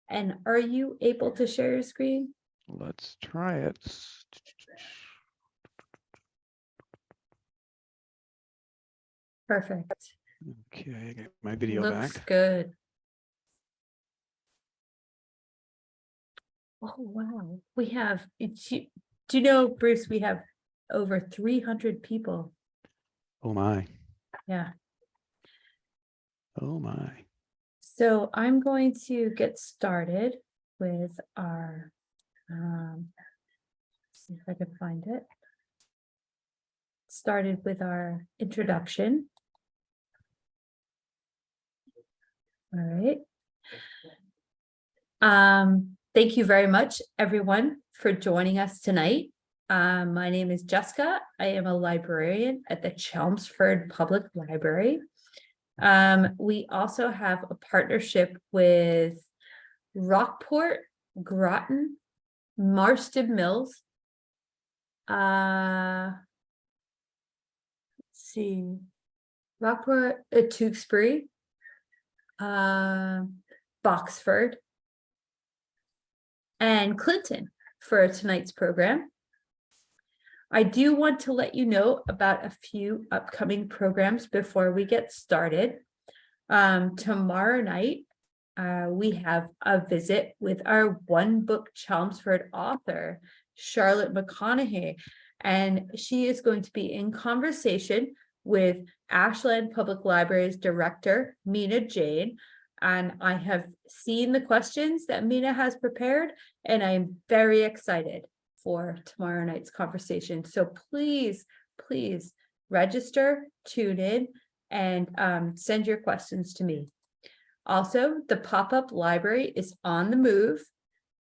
And are you able to share your screen? Let's try it. Perfect. Okay, get my video Looks back. good. Oh, wow. We have, do you know, Bruce, we have over 300 people. Oh my. Yeah. Oh my. So I'm going to get started with our, see if I can find it. Started with our introduction. All right. Thank you very much, everyone, for joining us tonight. My name is Jessica. I am a librarian at the Chelmsford Public Library. We also have a partnership with Rockport, Groton, Marston Mills. Let's see, Rockport, Tewkesbury, Boxford, and Clinton for tonight's program. I do want to let you know about a few upcoming programs before we get started. Tomorrow night, we have a visit with our one book Chelmsford author, Charlotte McConaughey, and she is going to be in conversation with Ashland Public Library's director, Mina Jane. And I have seen the questions that Mina has prepared, and I'm very excited for tomorrow night's conversation. So please, please register, tune in, and send your questions to me. Also, the pop-up library is on the move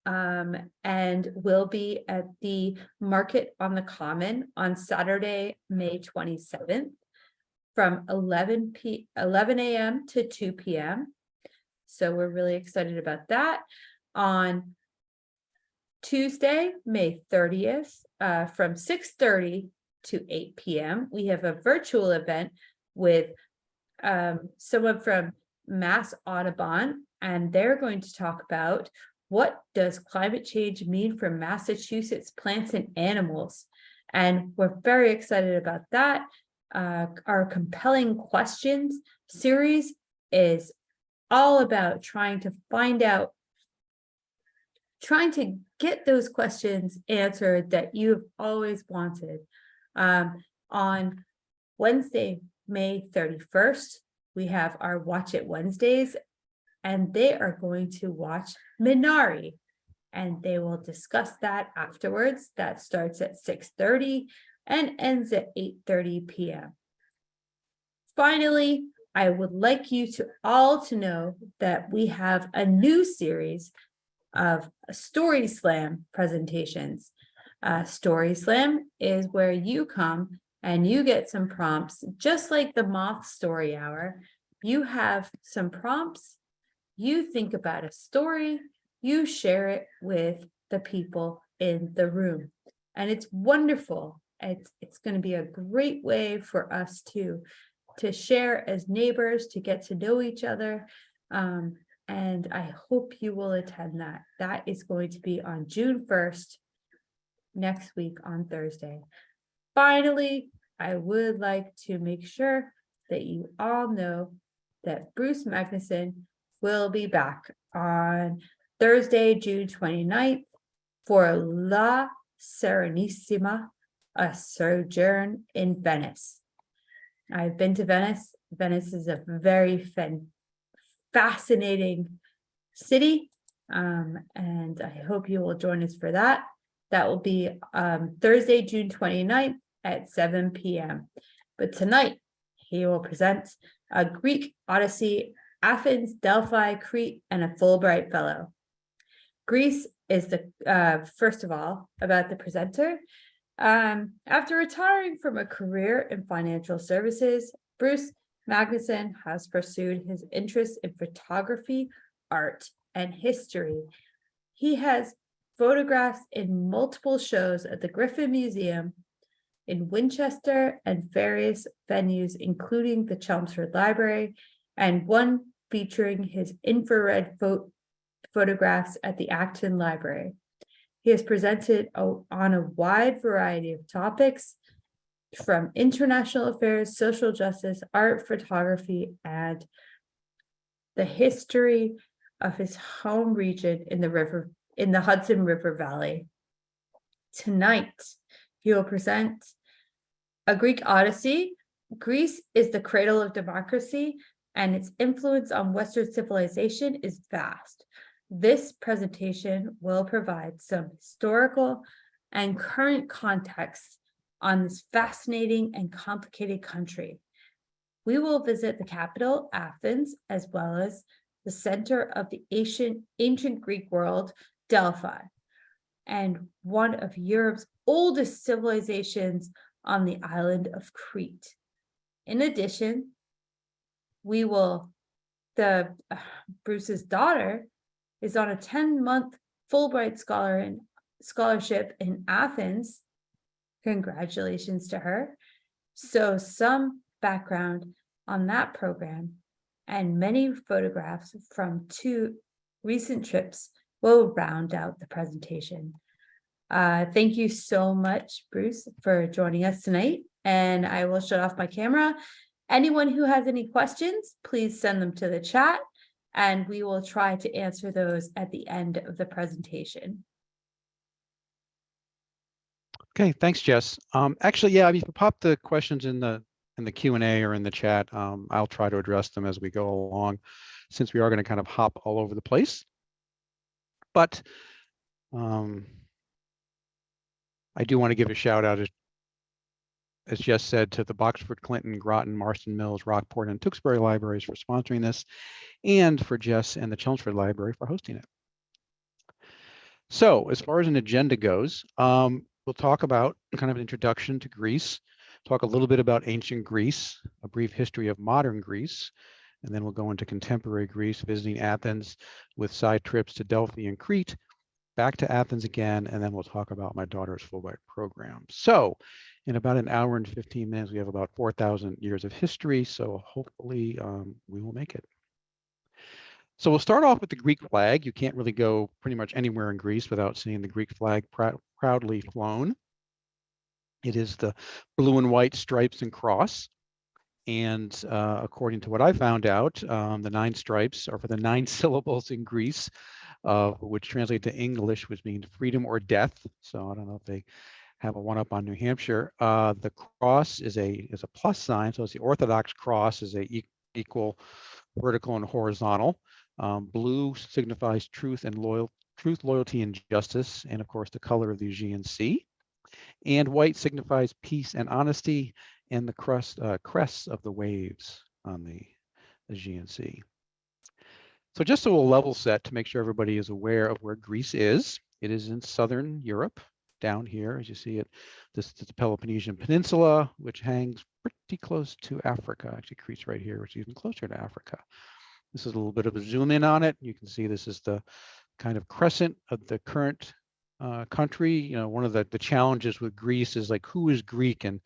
and will be at the Market on the Common on Saturday, May 27th from 11 a.m. to 2 p.m. So we're really excited about that. On Tuesday, May 30th, from 6:30 to 8 p.m., we have a virtual event with someone from Mass Audubon, and they're going to talk about what does climate change mean for Massachusetts plants and animals. And we're very excited about that. Our compelling questions series is all about trying to get those questions answered that you've always wanted. On Wednesday, May 31st, we have our Watch It Wednesdays, and they are going to watch Minari, and they will discuss that afterwards. That starts at 6:30 and ends at 8:30 p.m. Finally, I would like you to all to know that we have a new series of Story Slam presentations. Story Slam is where you come and you get some prompts, just like the Moth Story Hour. You have some prompts, you think about a story, you share it with the people in the room. And it's wonderful. It's going to be a great way for us to share as neighbors, to get to know each other. And I hope you will attend that. That is going to be on June 1st, next week on Thursday. Finally, I would like to make sure that you all know that Bruce Magnuson will be back on Thursday, June 29th for La Serenissima, a sojourn in Venice. I've been to Venice. Venice is a very fascinating city, and I hope you will join us for that. That will be Thursday, June 29th at 7 p.m. But tonight, he will present a Greek Odyssey, Athens, Delphi, Crete, and a Fulbright Fellow. Greece is the, first of all, about the presenter. After retiring from a career in financial services, Bruce Magnuson has pursued his interest in photography, art, and history. He has photographs in multiple shows at the Griffin Museum, in Winchester, and various venues, including the Chelmsford Library, and one featuring his infrared photographs at the Acton Library. He has presented on a wide variety of topics, from international affairs, social justice, art, photography, and the history of his home region in the Hudson River Valley. Tonight, he will present a Greek Odyssey. Greece is the cradle of democracy, and its influence on Western civilization is vast. This presentation will provide some historical and current context on this fascinating and complicated country. We will visit the capital, Athens, as well as the center of the ancient Greek world, Delphi, and one of Europe's oldest civilizations on the island of Crete. In addition, Bruce's daughter is on a 10-month Fulbright scholarship in Athens. Congratulations to her. So some background on that program and many photographs from 2 recent trips will round out the presentation. Thank you so much, Bruce, for joining us tonight. And I will shut off my camera. Anyone who has any questions, please send them to the chat, and we will try to answer those at the end of the presentation. Okay, thanks, Jess. Actually, yeah, if you pop the questions in the Q&A or in the chat, I'll try to address them as we go along, since we are going to kind of hop all over the place. But I do want to give a shout out, as Jess said, to the Boxford, Clinton, Groton, Marston Mills, Rockport, and Tewksbury libraries for sponsoring this, and for Jess and the Chelmsford Library for hosting it. So as far as an agenda goes, we'll talk about kind of an introduction to Greece, talk a little bit about ancient Greece, a brief history of modern Greece, and then we'll go into contemporary Greece, visiting Athens with side trips to Delphi and Crete, back to Athens again, and then we'll talk about my daughter's Fulbright program. So in about an hour and 15 minutes, we have about 4,000 years of history, so hopefully we will make it. So we'll start off with the Greek flag. You can't really go pretty much anywhere in Greece without seeing the Greek flag proudly flown. It is the blue and white stripes and cross. And according to what I found out, the 9 stripes are for the 9 syllables in Greece, which translate to English, which means freedom or death. So I don't know if they have a one-up on New Hampshire. The cross is a plus sign, so it's the Orthodox cross is a equal vertical and horizontal. Blue signifies truth, loyalty, and justice, and of course the color of the Aegean Sea. And white signifies peace and honesty, and the crests of the waves on the Aegean Sea. So just so we'll level set to make sure everybody is aware of where Greece is, it is in southern Europe, down here, as you see it. This is the Peloponnesian Peninsula, which hangs pretty close to Africa. Actually, Crete's right here, which is even closer to Africa. This is a little bit of a zoom in on it. You can see this is the kind of crescent of the current country. You know, one of the challenges with Greece is like, who is Greek? And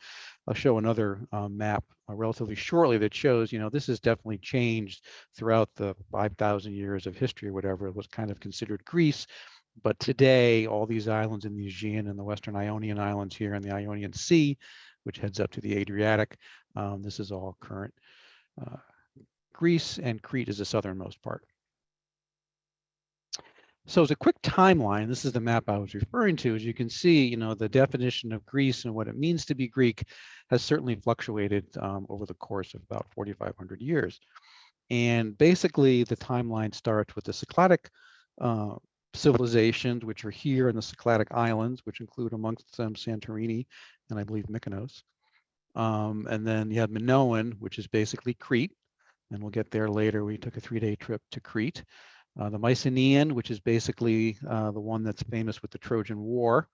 I'll show another map relatively shortly that shows, you know, this has definitely changed throughout the 5,000 years of history or whatever. It was kind of considered Greece. But today, all these islands in the Aegean and the Western Ionian Islands here in the Ionian Sea, which heads up to the Adriatic, this is all current Greece, and Crete is the southernmost part. So as a quick timeline, this is the map I was referring to. As you can see, you know, the definition of Greece and what it means to be Greek has certainly fluctuated over the course of about 4,500 years. And basically, the timeline starts with the Cycladic civilizations, which are here in the Cycladic Islands, which include amongst them Santorini and I believe Mykonos. And then you have Minoan, which is basically Crete, and we'll get there later. We took a 3-day trip to Crete. The Mycenaean, which is basically the one that's famous with the Trojan War.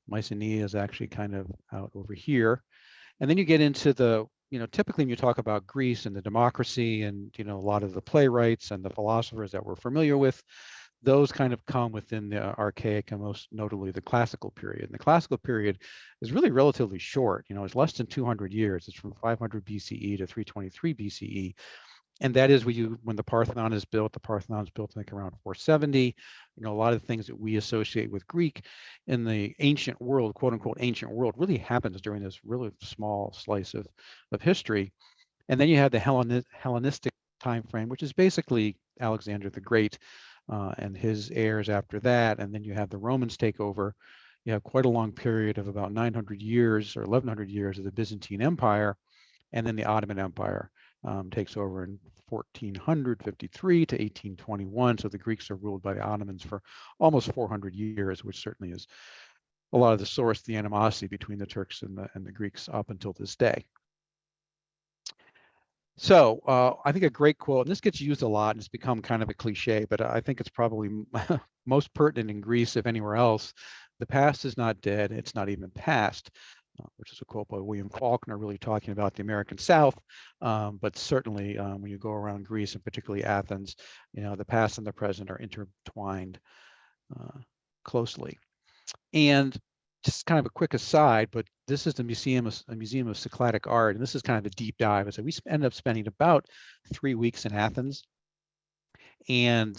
Mycenae is actually kind of out over here. And then you get into the, you know, typically when you talk about Greece and the democracy and, you know, a lot of the playwrights and the philosophers that we're familiar with, those kind of come within the archaic and most notably the classical period. And the classical period is really relatively short. You know, it's less than 200 years. It's from 500 BCE to 323 BCE. And that is when the Parthenon is built. The Parthenon is built, I think, around 470. A lot of the things that we associate with Greek in the ancient world, quote unquote, ancient world, really happens during this really small slice of history. And then you have the Hellenistic time frame, which is basically Alexander the Great and his heirs after that. And then you have the Romans take over. You have quite a long period of about 900 years or 1100 years of the Byzantine Empire. And then the Ottoman Empire takes over in 1453 to 1821. So the Greeks are ruled by the Ottomans for almost 400 years, which certainly is a lot of the source of the animosity between the Turks and the Greeks up until this day. So I think a great quote, and this gets used a lot, and it's become kind of a cliche, but I think it's probably most pertinent in Greece, if anywhere else. The past is not dead, it's not even past, which is a quote by William Faulkner, really talking about the American South. But certainly when you go around Greece, and particularly Athens, the past and the present are intertwined closely. And just kind of a quick aside, but this is a museum of Cycladic art, and this is kind of a deep dive. So we ended up spending about 3 weeks in Athens, and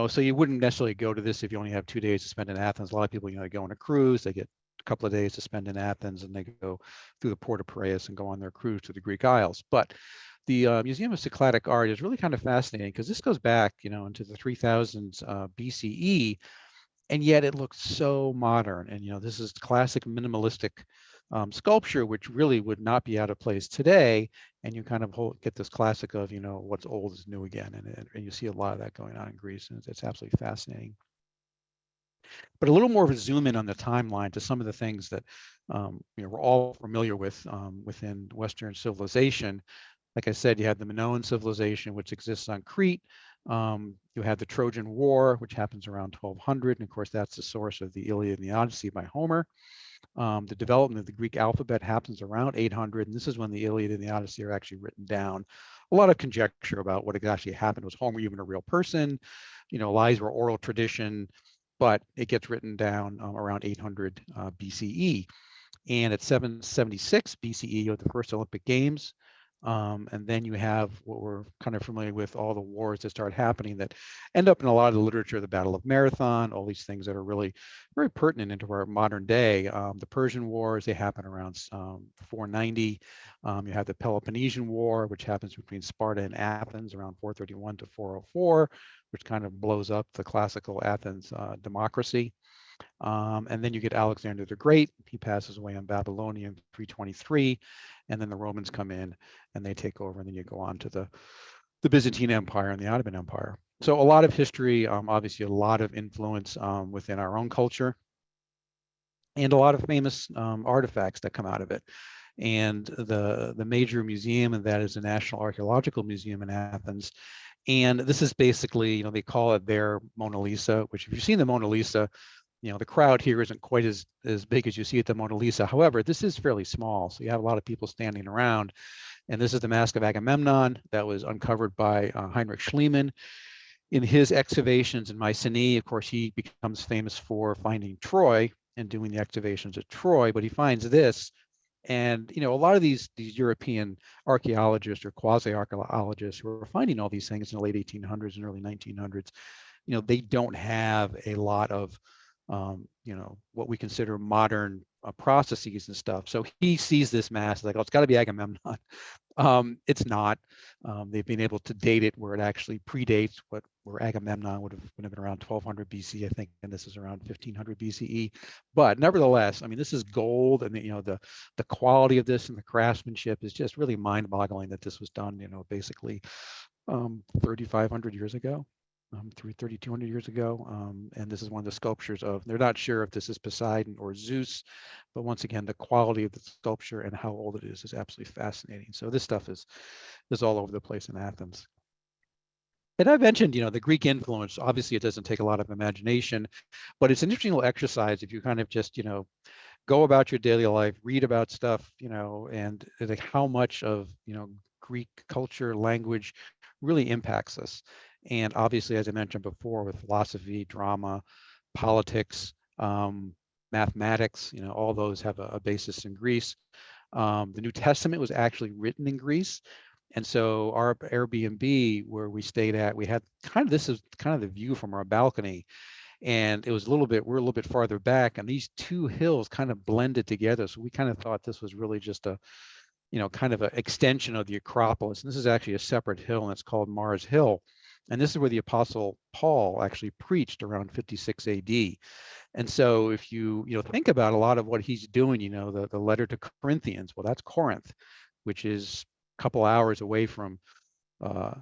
so you wouldn't necessarily go to this if you only have 2 days to spend in Athens. A lot of people, they go on a cruise, they get a couple of days to spend in Athens, and they go through the port of Piraeus and go on their cruise to the Greek Isles. But the Museum of Cycladic Art is really kind of fascinating because this goes back, into the 3000s BCE. And yet it looks so modern. And, this is classic minimalistic sculpture, which really would not be out of place today. And you kind of get this classic of, what's old is new again. And you see a lot of that going on in Greece, and it's absolutely fascinating. But a little more of a zoom in on the timeline to some of the things that, we're all familiar with within Western civilization. Like I said, you have the Minoan civilization, which exists on Crete. You have the Trojan War, which happens around 1200. And of course, that's the source of the Iliad and the Odyssey by Homer. The development of the Greek alphabet happens around 800. And this is when the Iliad and the Odyssey are actually written down. A lot of conjecture about what actually happened. Was Homer even a real person? Lies were oral tradition, but it gets written down around 800 BCE. And at 776 BCE, you have the first Olympic Games. And then you have what we're kind of familiar with, all the wars that start happening that end up in a lot of the literature, the Battle of Marathon, all these things that are really very pertinent into our modern day. The Persian Wars, they happen around 490. You have the Peloponnesian War, which happens between Sparta and Athens around 431 to 404, which kind of blows up the classical Athens democracy. And then you get Alexander the Great. He passes away in Babylonia in 323, and then the Romans come in and they take over, and then you go on to the Byzantine Empire and the Ottoman Empire. So a lot of history, obviously a lot of influence within our own culture, and a lot of famous artifacts that come out of it. And the major museum, and that is the National Archaeological Museum in Athens. And this is basically, they call it their Mona Lisa, which if you've seen the Mona Lisa, the crowd here isn't quite as big as you see at the Mona Lisa. However, this is fairly small. So you have a lot of people standing around. And this is the Mask of Agamemnon that was uncovered by Heinrich Schliemann in his excavations in Mycenae. Of course, he becomes famous for finding Troy and doing the excavations at Troy, but he finds this. And, a lot of these European archaeologists or quasi-archaeologists who are finding all these things in the late 1800s and early 1900s, they don't have a lot of what we consider modern processes and stuff. So he sees this mass like, oh, it's got to be Agamemnon. It's not. They've been able to date it where it actually predates where Agamemnon would have been around 1200 BC, I think, and this is around 1500 BCE. But nevertheless, I mean, this is gold, and the quality of this and the craftsmanship is just really mind-boggling that this was done, basically 3,500 years ago. 3,200 years ago, and this is one of the sculptures of. They're not sure if this is Poseidon or Zeus, but once again, the quality of the sculpture and how old it is absolutely fascinating. So this stuff is all over the place in Athens. And I mentioned, the Greek influence. Obviously, it doesn't take a lot of imagination, but it's an interesting little exercise if you kind of just, go about your daily life, read about stuff, and like how much of Greek culture, language really impacts us. And obviously, as I mentioned before, with philosophy, drama, politics, mathematics, all those have a basis in Greece. The New Testament was actually written in Greece. And so our Airbnb where we stayed at, we had kind of, this is kind of the view from our balcony. And it was we're a little bit farther back, and these two hills kind of blended together. So we kind of thought this was really just a, kind of an extension of the Acropolis. And this is actually a separate hill, and it's called Mars Hill. And this is where the Apostle Paul actually preached around 56 AD. And so if you, think about a lot of what he's doing, the letter to Corinthians, well, that's Corinth, which is a couple hours away from uh,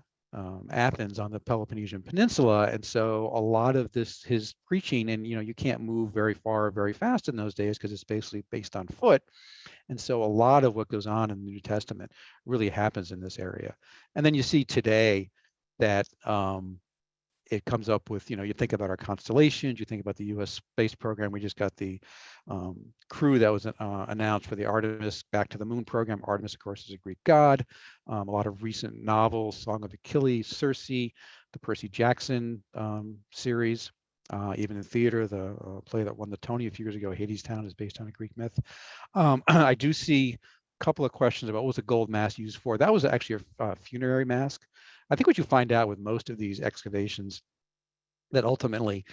Athens on the Peloponnesian Peninsula. And so a lot of his preaching, and you can't move very far, very fast in those days because it's basically based on foot. And so a lot of what goes on in the New Testament really happens in this area. And then you see today that it comes up with, you think about our constellations, you think about the U.S. space program. We just got the crew that was announced for the Artemis Back to the Moon program. Artemis, of course, is a Greek god. A lot of recent novels, Song of Achilles, Circe, the Percy Jackson series, even in theater, the play that won the Tony a few years ago, Hadestown, is based on a Greek myth. I do see a couple of questions about what was the gold mask used for. That was actually a funerary mask. I think what you find out with most of these excavations, that ultimately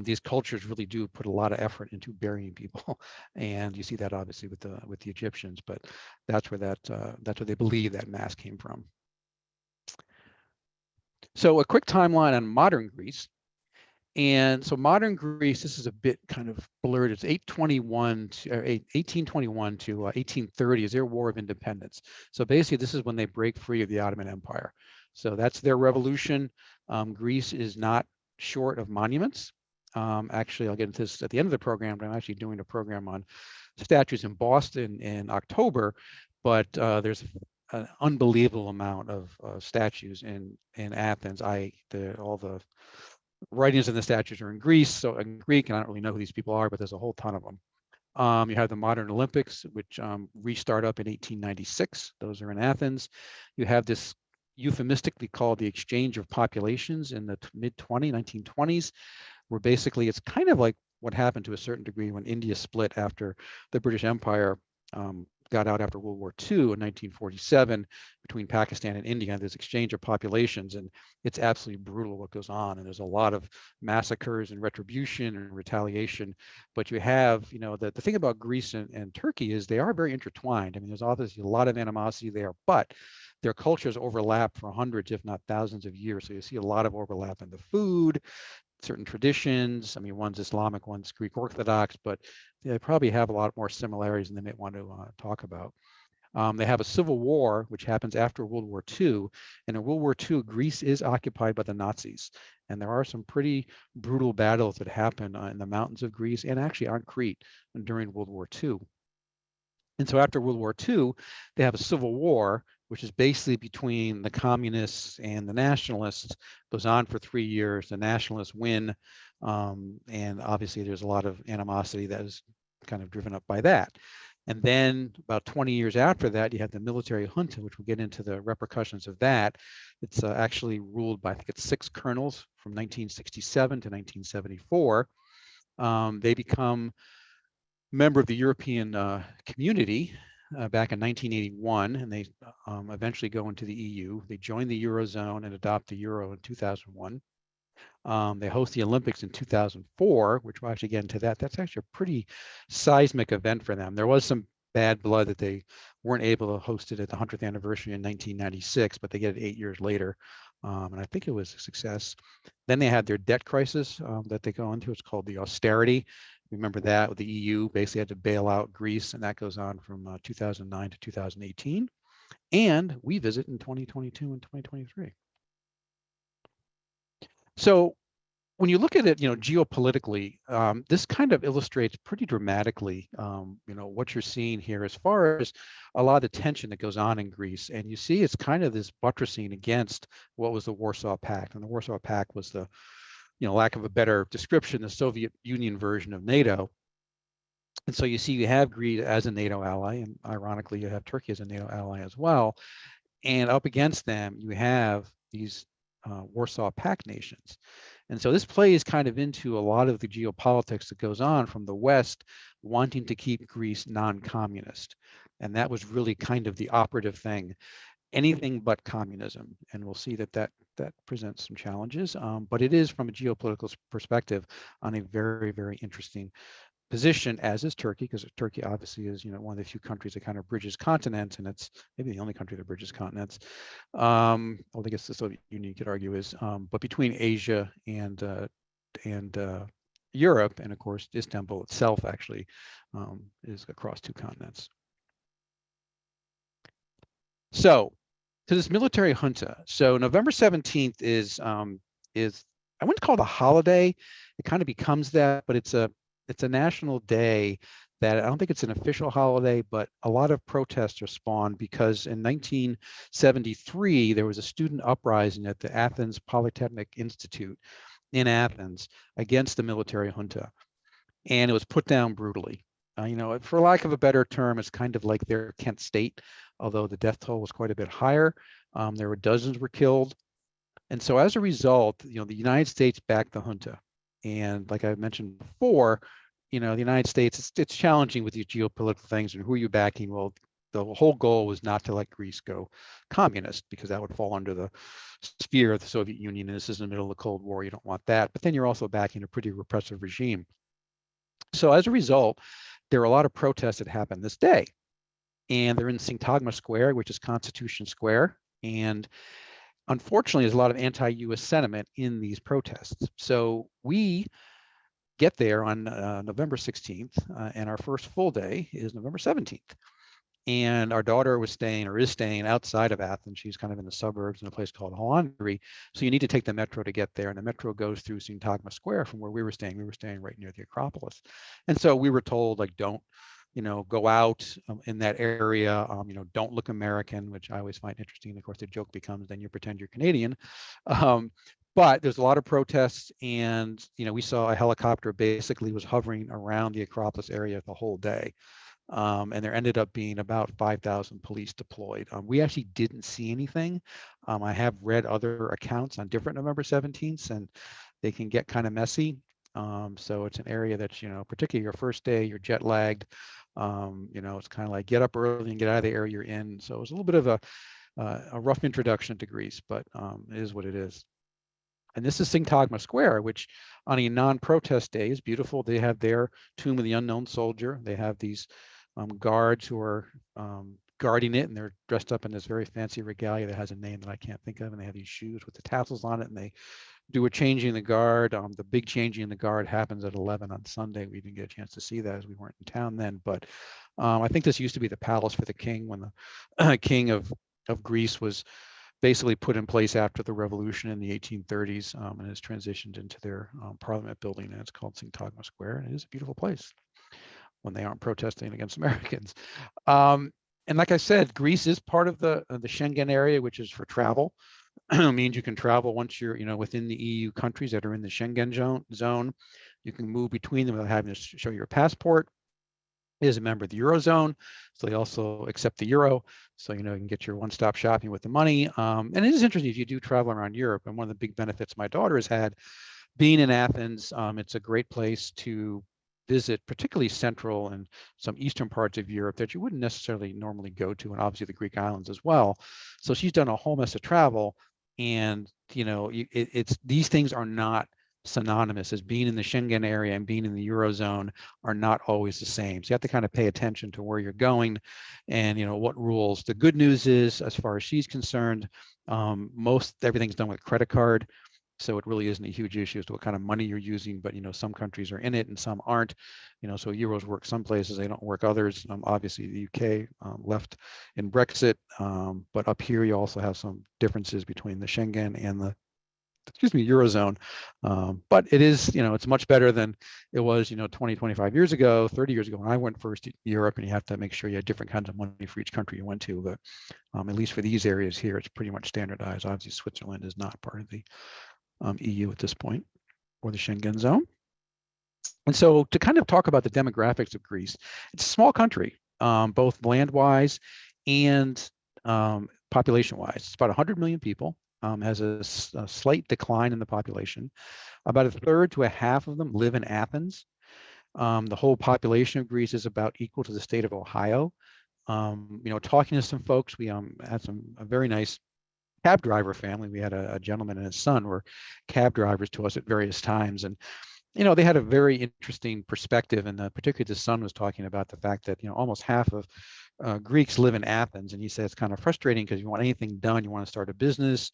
these cultures really do put a lot of effort into burying people, and you see that obviously with the Egyptians. But that's where that's where they believe that mask came from. So a quick timeline on modern Greece. And so modern Greece, this is a bit kind of blurred. It's 1821 to 1830 is their War of Independence. So basically, this is when they break free of the Ottoman Empire. So that's their revolution. Greece is not short of monuments. Actually, I'll get into this at the end of the program, but I'm actually doing a program on statues in Boston in October. But there's an unbelievable amount of statues in Athens. All the writings in the statues are in Greece, so in Greek, and I don't really know who these people are, but there's a whole ton of them. You have the modern Olympics, which restart up in 1896. Those are in Athens. You have this euphemistically called the exchange of populations in the mid-1920s, where basically it's kind of like what happened to a certain degree when India split after the British Empire got out after World War II in 1947 between Pakistan and India. There's exchange of populations, and it's absolutely brutal what goes on. And there's a lot of massacres and retribution and retaliation. But you have, the thing about Greece and Turkey is they are very intertwined. I mean, there's obviously a lot of animosity there, but their cultures overlap for hundreds, if not thousands of years. So you see a lot of overlap in the food, certain traditions. I mean, one's Islamic, one's Greek Orthodox, but they probably have a lot more similarities than they may want to talk about. They have a civil war, which happens after World War II. And in World War II, Greece is occupied by the Nazis. And there are some pretty brutal battles that happen in the mountains of Greece and actually on Crete during World War II. And so after World War II, they have a civil war, which is basically between the communists and the nationalists. Goes on for 3 years. The nationalists win. And obviously there's a lot of animosity that is kind of driven up by that. And then about 20 years after that, you have the military junta, which we'll get into the repercussions of that. It's actually ruled by, I think it's 6 colonels from 1967 to 1974. They become member of the European community back in 1981, and they eventually go into the EU. They join the Eurozone and adopt the Euro in 2001. They host the Olympics in 2004, which we'll actually get into that. That's actually a pretty seismic event for them. There was some bad blood that they weren't able to host it at the 100th anniversary in 1996, but they get it 8 years later. And I think it was a success. Then they had their debt crisis that they go into. It's called the austerity. Remember that with the EU basically had to bail out Greece, and that goes on from 2009 to 2018. And we visit in 2022 and 2023. So when you look at it, geopolitically, this kind of illustrates pretty dramatically, what you're seeing here as far as a lot of the tension that goes on in Greece. And you see it's kind of this buttressing against what was the Warsaw Pact. And the Warsaw Pact was the, lack of a better description, the Soviet Union version of NATO. And so you see you have Greece as a NATO ally, and ironically, you have Turkey as a NATO ally as well. And up against them, you have these Warsaw Pact nations. And so this plays kind of into a lot of the geopolitics that goes on from the West wanting to keep Greece non-communist. And that was really kind of the operative thing. anything but communism. And we'll see that that presents some challenges, but it is, from a geopolitical perspective, on a very, very interesting position, as is Turkey, because Turkey obviously is, one of the few countries that kind of bridges continents, and it's maybe the only country that bridges continents. Well, I guess the Soviet Union, you could argue, is, but between Asia and Europe, and of course Istanbul itself actually is across two continents. So, to this military junta. So November 17th is I wouldn't call it a holiday. It kind of becomes that, but it's a national day that I don't think it's an official holiday, but a lot of protests are spawned because in 1973 there was a student uprising at the Athens Polytechnic Institute in Athens against the military junta, and it was put down brutally. For lack of a better term, it's kind of like their Kent State, although the death toll was quite a bit higher. There were dozens were killed. And so as a result, the United States backed the junta. And like I mentioned before, the United States, it's challenging with these geopolitical things and who are you backing? Well, the whole goal was not to let Greece go communist, because that would fall under the sphere of the Soviet Union. And this is in the middle of the Cold War. You don't want that. But then you're also backing a pretty repressive regime. So as a result, there are a lot of protests that happen this day. And they're in Syntagma Square, which is Constitution Square. And unfortunately, there's a lot of anti-US sentiment in these protests. So we get there on November 16th, and our first full day is November 17th. And our daughter was staying, or is staying, outside of Athens. She's kind of in the suburbs in a place called Hondri. So you need to take the metro to get there. And the metro goes through Syntagma Square from where we were staying. We were staying right near the Acropolis. And so we were told, like, don't, go out in that area. Don't look American, which I always find interesting. Of course, the joke becomes then you pretend you're Canadian. But there's a lot of protests, and we saw a helicopter basically was hovering around the Acropolis area the whole day. And there ended up being about 5,000 police deployed. We actually didn't see anything. I have read other accounts on different November 17th, and they can get kind of messy. So it's an area that's, particularly your first day, you're jet lagged. It's kind of like get up early and get out of the area you're in. So it was a little bit of a rough introduction to Greece, but it is what it is. And this is Syntagma Square, which on a non-protest day is beautiful. They have their Tomb of the Unknown Soldier. They have these guards who are guarding it, and they're dressed up in this very fancy regalia that has a name that I can't think of, and they have these shoes with the tassels on it, and they do a changing of the guard. The big changing in the guard happens at 11 on Sunday. We didn't get a chance to see that as we weren't in town then, but I think this used to be the palace for the king when the king of Greece was basically put in place after the revolution in the 1830s, and has transitioned into their parliament building, and it's called Syntagma Square, and it is a beautiful place when they aren't protesting against Americans. And like I said, Greece is part of the Schengen area, which is for travel. Means you can travel once you're within the EU countries that are in the Schengen zone. You can move between them without having to show your passport. It is a member of the Eurozone, so they also accept the euro. So you can get your one-stop shopping with the money. And it is interesting if you do travel around Europe. And one of the big benefits my daughter has had being in Athens, it's a great place to visit, particularly central and some eastern parts of Europe that you wouldn't necessarily normally go to, and obviously the Greek islands as well. So she's done a whole mess of travel, and it's these things are not synonymous. As being in the Schengen area and being in the Eurozone are not always the same. So you have to kind of pay attention to where you're going and what rules. The good news is, as far as she's concerned, most everything's done with credit card. So it really isn't a huge issue as to what kind of money you're using, but some countries are in it and some aren't. So euros work some places, they don't work others. Obviously the UK left in Brexit, but up here you also have some differences between the Schengen and the Eurozone. But it is, it's much better than it was, 20, 25 years ago, 30 years ago when I went first to Europe, and you have to make sure you had different kinds of money for each country you went to. But at least for these areas here, it's pretty much standardized. Obviously, Switzerland is not part of the EU at this point, or the Schengen zone. And so to kind of talk about the demographics of Greece, it's a small country, both land-wise and population-wise. It's about 100 million people, has a slight decline in the population. About a third to a half of them live in Athens. The whole population of Greece is about equal to the state of Ohio. Talking to some folks, we had a very nice cab driver family. We had a gentleman and his son were cab drivers to us at various times, and they had a very interesting perspective, and particularly the son was talking about the fact that almost half of Greeks live in Athens, and he said it's kind of frustrating because you want anything done, you want to start a business,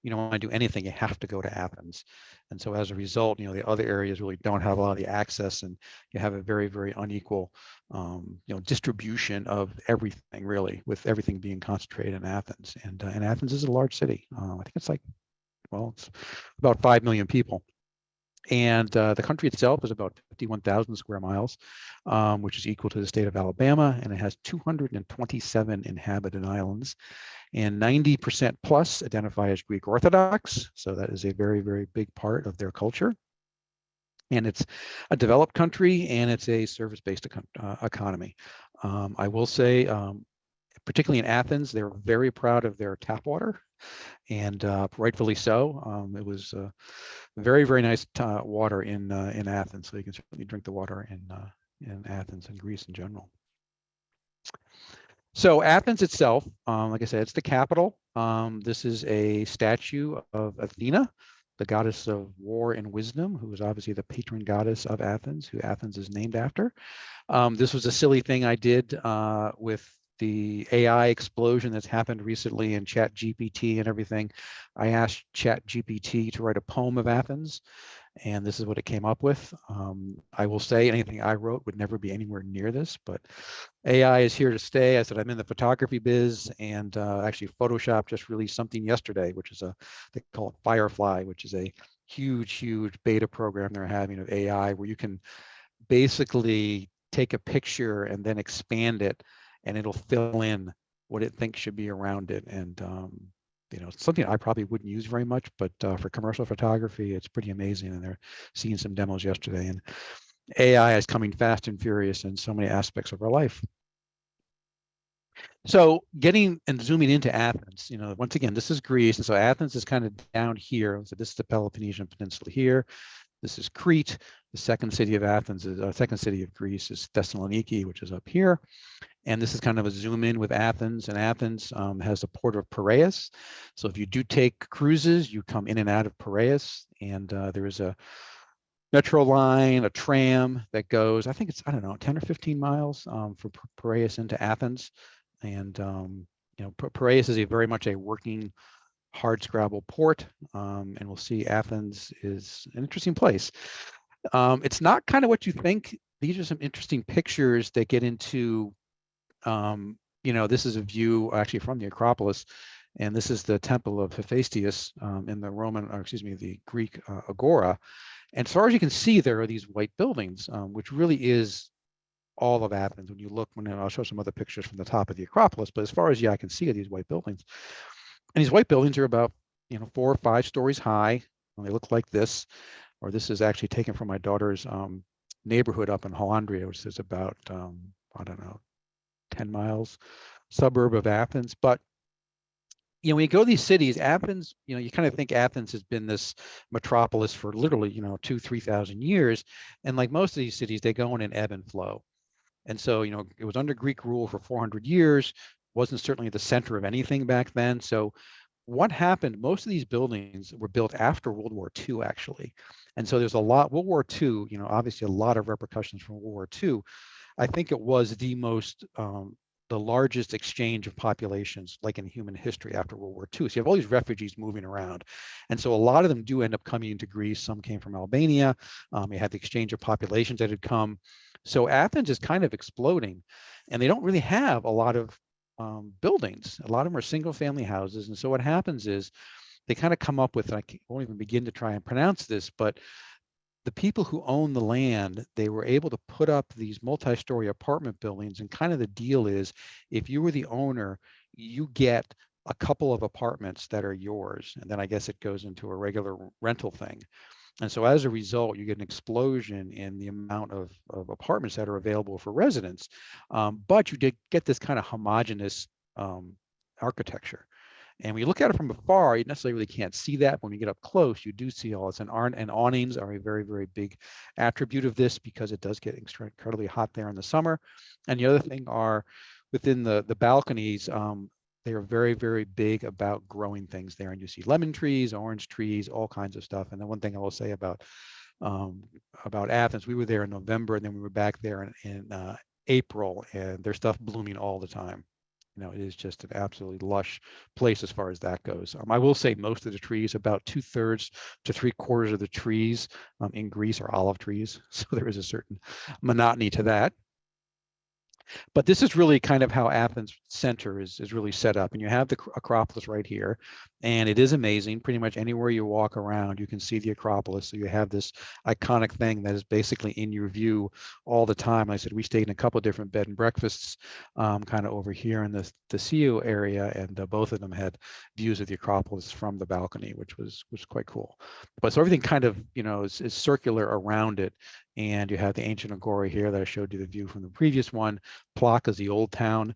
you don't want to do anything, you have to go to Athens. And so as a result, the other areas really don't have a lot of the access, and you have a very, very unequal, distribution of everything, really, with everything being concentrated in Athens. And Athens is a large city. I think it's it's about 5 million people. And the country itself is about 51,000 square miles, which is equal to the state of Alabama, and it has 227 inhabited islands, and 90% plus identify as Greek Orthodox. So that is a very, very big part of their culture. And it's a developed country, and it's a service-based economy. I will say, particularly in Athens, they're very proud of their tap water, and rightfully so. It was very, very nice water in Athens, so you can certainly drink the water in Athens and Greece in general. So Athens itself, like I said, it's the capital. This is a statue of Athena, the goddess of war and wisdom, who is obviously the patron goddess of Athens, who Athens is named after. This was a silly thing I did with the AI explosion that's happened recently in ChatGPT and everything. I asked ChatGPT to write a poem of Athens, and this is what it came up with. I will say anything I wrote would never be anywhere near this, but AI is here to stay. I said I'm in the photography biz, and actually Photoshop just released something yesterday, which is they call it Firefly, which is a huge, huge beta program they're having of AI, where you can basically take a picture and then expand it, and it'll fill in what it thinks should be around it. And it's something I probably wouldn't use very much, but for commercial photography, it's pretty amazing. And they're seeing some demos yesterday. And AI is coming fast and furious in so many aspects of our life. So getting and zooming into Athens, once again, this is Greece. And so Athens is kind of down here. So this is the Peloponnesian Peninsula here. This is Crete. The second city of Athens is second city of Greece is Thessaloniki, which is up here. And this is kind of a zoom in with Athens. And Athens has the port of Piraeus. So if you do take cruises, you come in and out of Piraeus. And there is a metro line, a tram that goes, I think it's, 10 or 15 miles from Piraeus into Athens. And, Piraeus is very much a working hardscrabble port. And we'll see Athens is an interesting place. It's not kind of what you think. These are some interesting pictures that get into, this is a view actually from the Acropolis, and this is the Temple of Hephaestus in the Greek Agora. And as far as you can see, there are these white buildings, which really is all of Athens. When you look, I'll show some other pictures from the top of the Acropolis, but as far as I can see, are these white buildings. And these white buildings are about 4 or 5 stories high, and they look like this. Or this is actually taken from my daughter's neighborhood up in Hollandria, which is about 10 miles suburb of Athens. But when you go to these cities, Athens, you kind of think Athens has been this metropolis for literally 2,000-3,000 years, and like most of these cities, they go in an ebb and flow. And so it was under Greek rule for 400 years, wasn't certainly the center of anything back then. So what happened, most of these buildings were built after World War II, actually. And so there's a lot, World War II, obviously a lot of repercussions from World War II. I think it was the largest exchange of populations like in human history after World War II. So you have all these refugees moving around. And so a lot of them do end up coming into Greece. Some came from Albania. You had the exchange of populations that had come. So Athens is kind of exploding, and they don't really have a lot of buildings. A lot of them are single family houses. And so what happens is they kind of come up with, I won't even begin to try and pronounce this, but the people who own the land, they were able to put up these multi-story apartment buildings. And kind of the deal is, if you were the owner, you get a couple of apartments that are yours. And then I guess it goes into a regular rental thing. And so as a result, you get an explosion in the amount of apartments that are available for residents. But you did get this kind of homogeneous architecture. And when you look at it from afar, you necessarily really can't see that. When you get up close, you do see all this. And awnings are a very, very big attribute of this, because it does get incredibly hot there in the summer. And the other thing are, within the balconies, they are very, very big about growing things there. And you see lemon trees, orange trees, all kinds of stuff. And the one thing I will say about Athens, we were there in November, and then we were back there in April, and there's stuff blooming all the time. You know, it is just an absolutely lush place as far as that goes. I will say most of the trees, about 2/3 to 3/4 of the trees in Greece are olive trees. So there is a certain monotony to that. But this is really kind of how Athens Center is really set up. And you have the Acropolis right here. And it is amazing. Pretty much anywhere you walk around, you can see the Acropolis. So you have this iconic thing that is basically in your view all the time. I said we stayed in a couple of different bed and breakfasts kind of over here in the Theo area. And both of them had views of the Acropolis from the balcony, which was quite cool. But so everything kind of, you know, is circular around it. And you have the ancient Agora here that I showed you the view from the previous one. Plaka is the old town,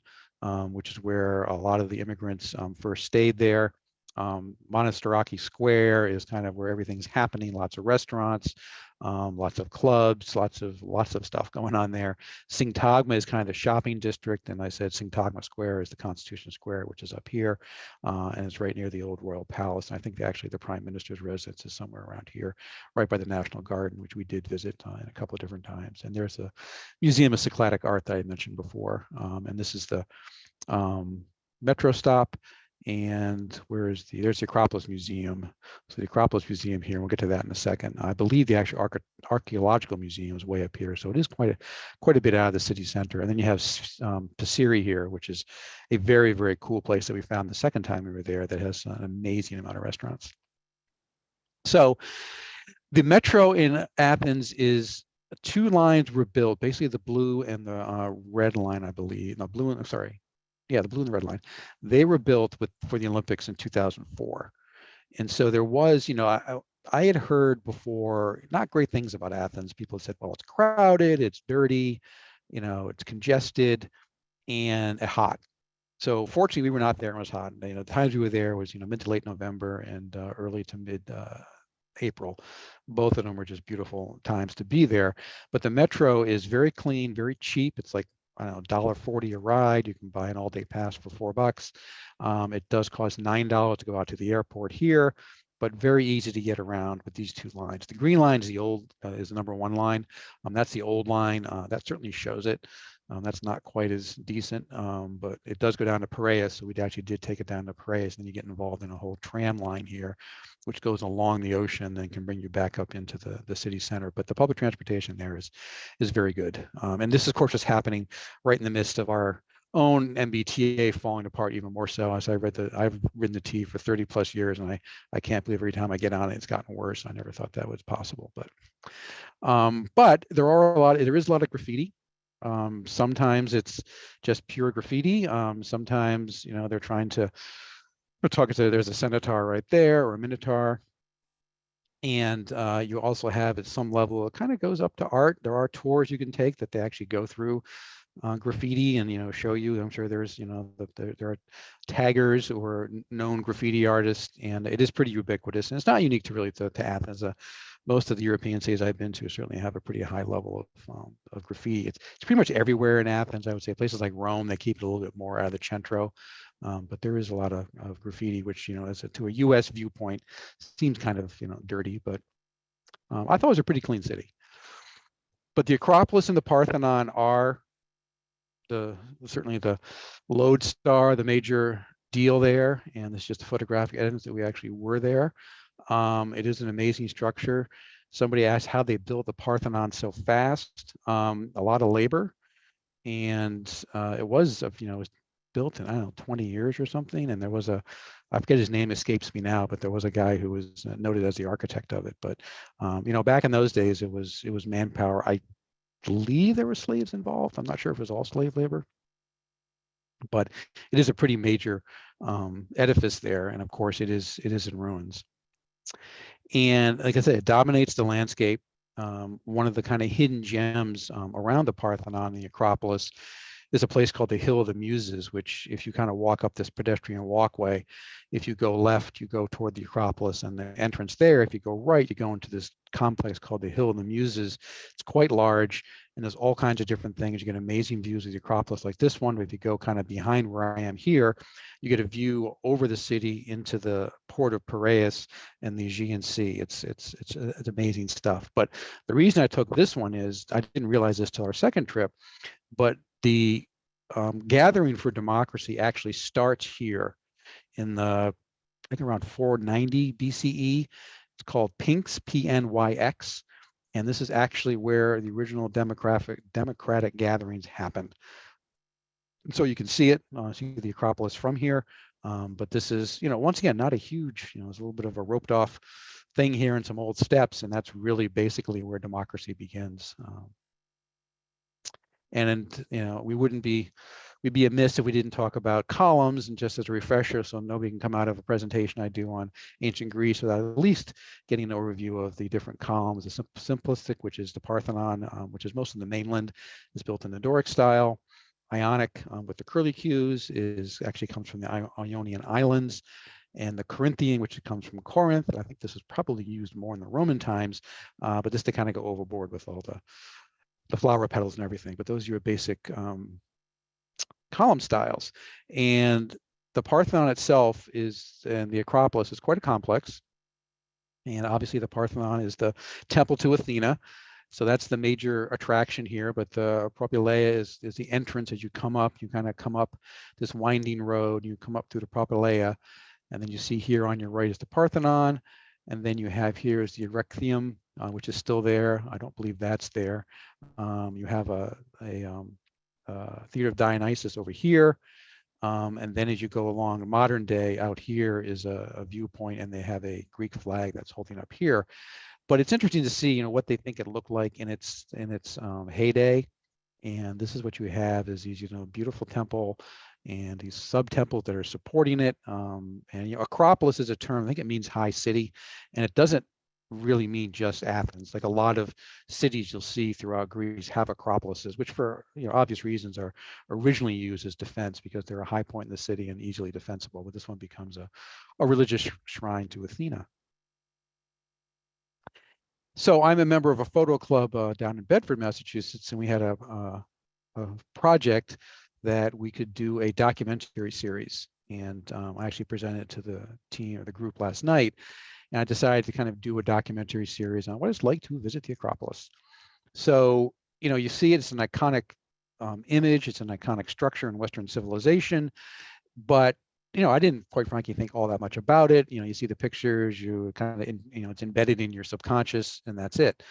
which is where a lot of the immigrants first stayed there. Monastiraki Square is kind of where everything's happening. Lots of restaurants, lots of clubs, lots of stuff going on there. Syntagma is kind of the shopping district, and I said Syntagma Square is the Constitution Square, which is up here, and it's right near the old royal palace. And I think actually the prime minister's residence is somewhere around here, right by the National Garden, which we did visit in a couple of different times. And there's a Museum of Cycladic Art that I mentioned before, and this is the metro stop. And there's the Acropolis Museum. So the Acropolis Museum here, we'll get to that in a second. I believe the actual archaeological museum is way up here. So it is quite a bit out of the city center. And then you have Passiri here, which is a very, very cool place that we found the second time we were there that has an amazing amount of restaurants. So the metro in Athens is 2 lines were built, basically the blue and the red line, I believe. No, blue and, sorry. Yeah, the blue and the red line. They were built for the Olympics in 2004. And so there was, you know, I had heard before not great things about Athens. People said, well, it's crowded, it's dirty, you know, it's congested and hot. So fortunately, we were not there and it was hot. You know, the times we were there was, you know, mid to late November and early to mid April. Both of them were just beautiful times to be there. But the metro is very clean, very cheap. It's like, I don't know, $1.40 a ride. You can buy an all-day pass for $4. It does cost $9 to go out to the airport here, but very easy to get around with these 2 lines. The green line is the number 1 line. That's the old line. That certainly shows it. That's not quite as decent, but it does go down to Piraeus. So we actually did take it down to Piraeus, and then you get involved in a whole tram line here, which goes along the ocean and can bring you back up into the city center. But the public transportation there is very good. And this, of course, is happening right in the midst of our own MBTA falling apart even more so. As I've ridden the T for 30 plus years, and I can't believe every time I get on it, it's gotten worse. I never thought that was possible, but there is a lot of graffiti. Sometimes it's just pure graffiti. Sometimes, you know, they're trying to, we're talking to, there's a centaur right there or a minotaur. And you also have at some level, it kind of goes up to art. There are tours you can take that they actually go through graffiti and, you know, show you. I'm sure there's, you know, there are taggers or known graffiti artists, and it is pretty ubiquitous. And it's not unique to Athens. Most of the European cities I've been to certainly have a pretty high level of graffiti. It's pretty much everywhere in Athens. I would say places like Rome, they keep it a little bit more out of the centro, but there is a lot of graffiti, which, you know, to a U.S. viewpoint, seems kind of, you know, dirty. But I thought it was a pretty clean city. But the Acropolis and the Parthenon are certainly the lodestar, the major deal there, and it's just photographic evidence that we actually were there. It is an amazing structure. Somebody asked how they built the Parthenon so fast. A lot of labor, and it was, you know, it was built in, I don't know, 20 years or something. And there was I forget, his name escapes me now, but there was a guy who was noted as the architect of it. But you know, back in those days, it was manpower. I believe there were slaves involved. I'm not sure if it was all slave labor, but it is a pretty major edifice there. And of course, it is in ruins. And like I said, it dominates the landscape. One of the kind of hidden gems around the Parthenon, the Acropolis, is a place called the Hill of the Muses, which if you kind of walk up this pedestrian walkway, if you go left, you go toward the Acropolis and the entrance there. If you go right, you go into this complex called the Hill of the Muses. It's quite large. And there's all kinds of different things. You get amazing views of the Acropolis like this one. But if you go kind of behind where I am here, you get a view over the city into the port of Piraeus and the Aegean Sea. It's amazing stuff. But the reason I took this one is I didn't realize this till our second trip, but the gathering for democracy actually starts here in the, I think around 490 BCE. It's called Pnyx, P-N-Y-X. And this is actually where the original democratic gatherings happened. And so you can see it, see the Acropolis from here. But this is, once again, not a huge, it's a little bit of a roped off thing here and some old steps. And that's really basically where democracy begins. And we'd be amiss if we didn't talk about columns. And just as a refresher, so nobody can come out of a presentation I do on ancient Greece without at least getting an overview of the different columns. The simplistic, which is the Parthenon, which is most of the mainland, is built in the Doric style. Ionic, with the curlicues, actually comes from the Ionian Islands. And the Corinthian, which comes from Corinth. I think this was probably used more in the Roman times, but just to kind of go overboard with all the flower petals and everything. But those are your basic column styles. And the Parthenon itself and the Acropolis is quite a complex. And obviously the Parthenon is the temple to Athena. So that's the major attraction here. But the Propylaea is the entrance as you come up. You kind of come up this winding road. You come up through the Propylaea. And then you see here on your right is the Parthenon. And then you have here is the Erechtheum, which is still there. I don't believe that's there. You have a Theater of Dionysus over here. And then as you go along, modern day out here is a viewpoint, and they have a Greek flag that's holding up here. But it's interesting to see, what they think it looked like in its heyday. And this is what you have is these, beautiful temple and these sub-temples that are supporting it. And Acropolis is a term, I think it means high city, and it doesn't really mean just Athens. Like a lot of cities you'll see throughout Greece have acropolises, which for obvious reasons are originally used as defense because they're a high point in the city and easily defensible. But this one becomes a religious shrine to Athena. So I'm a member of a photo club down in Bedford, Massachusetts, and we had a project that we could do a documentary series. And I actually presented to the team or the group last night. And I decided to kind of do a documentary series on what it's like to visit the Acropolis. So, you see it's an iconic image. It's an iconic structure in Western civilization. But, I didn't quite frankly think all that much about it. You see the pictures, you kind of, it's embedded in your subconscious, and that's it.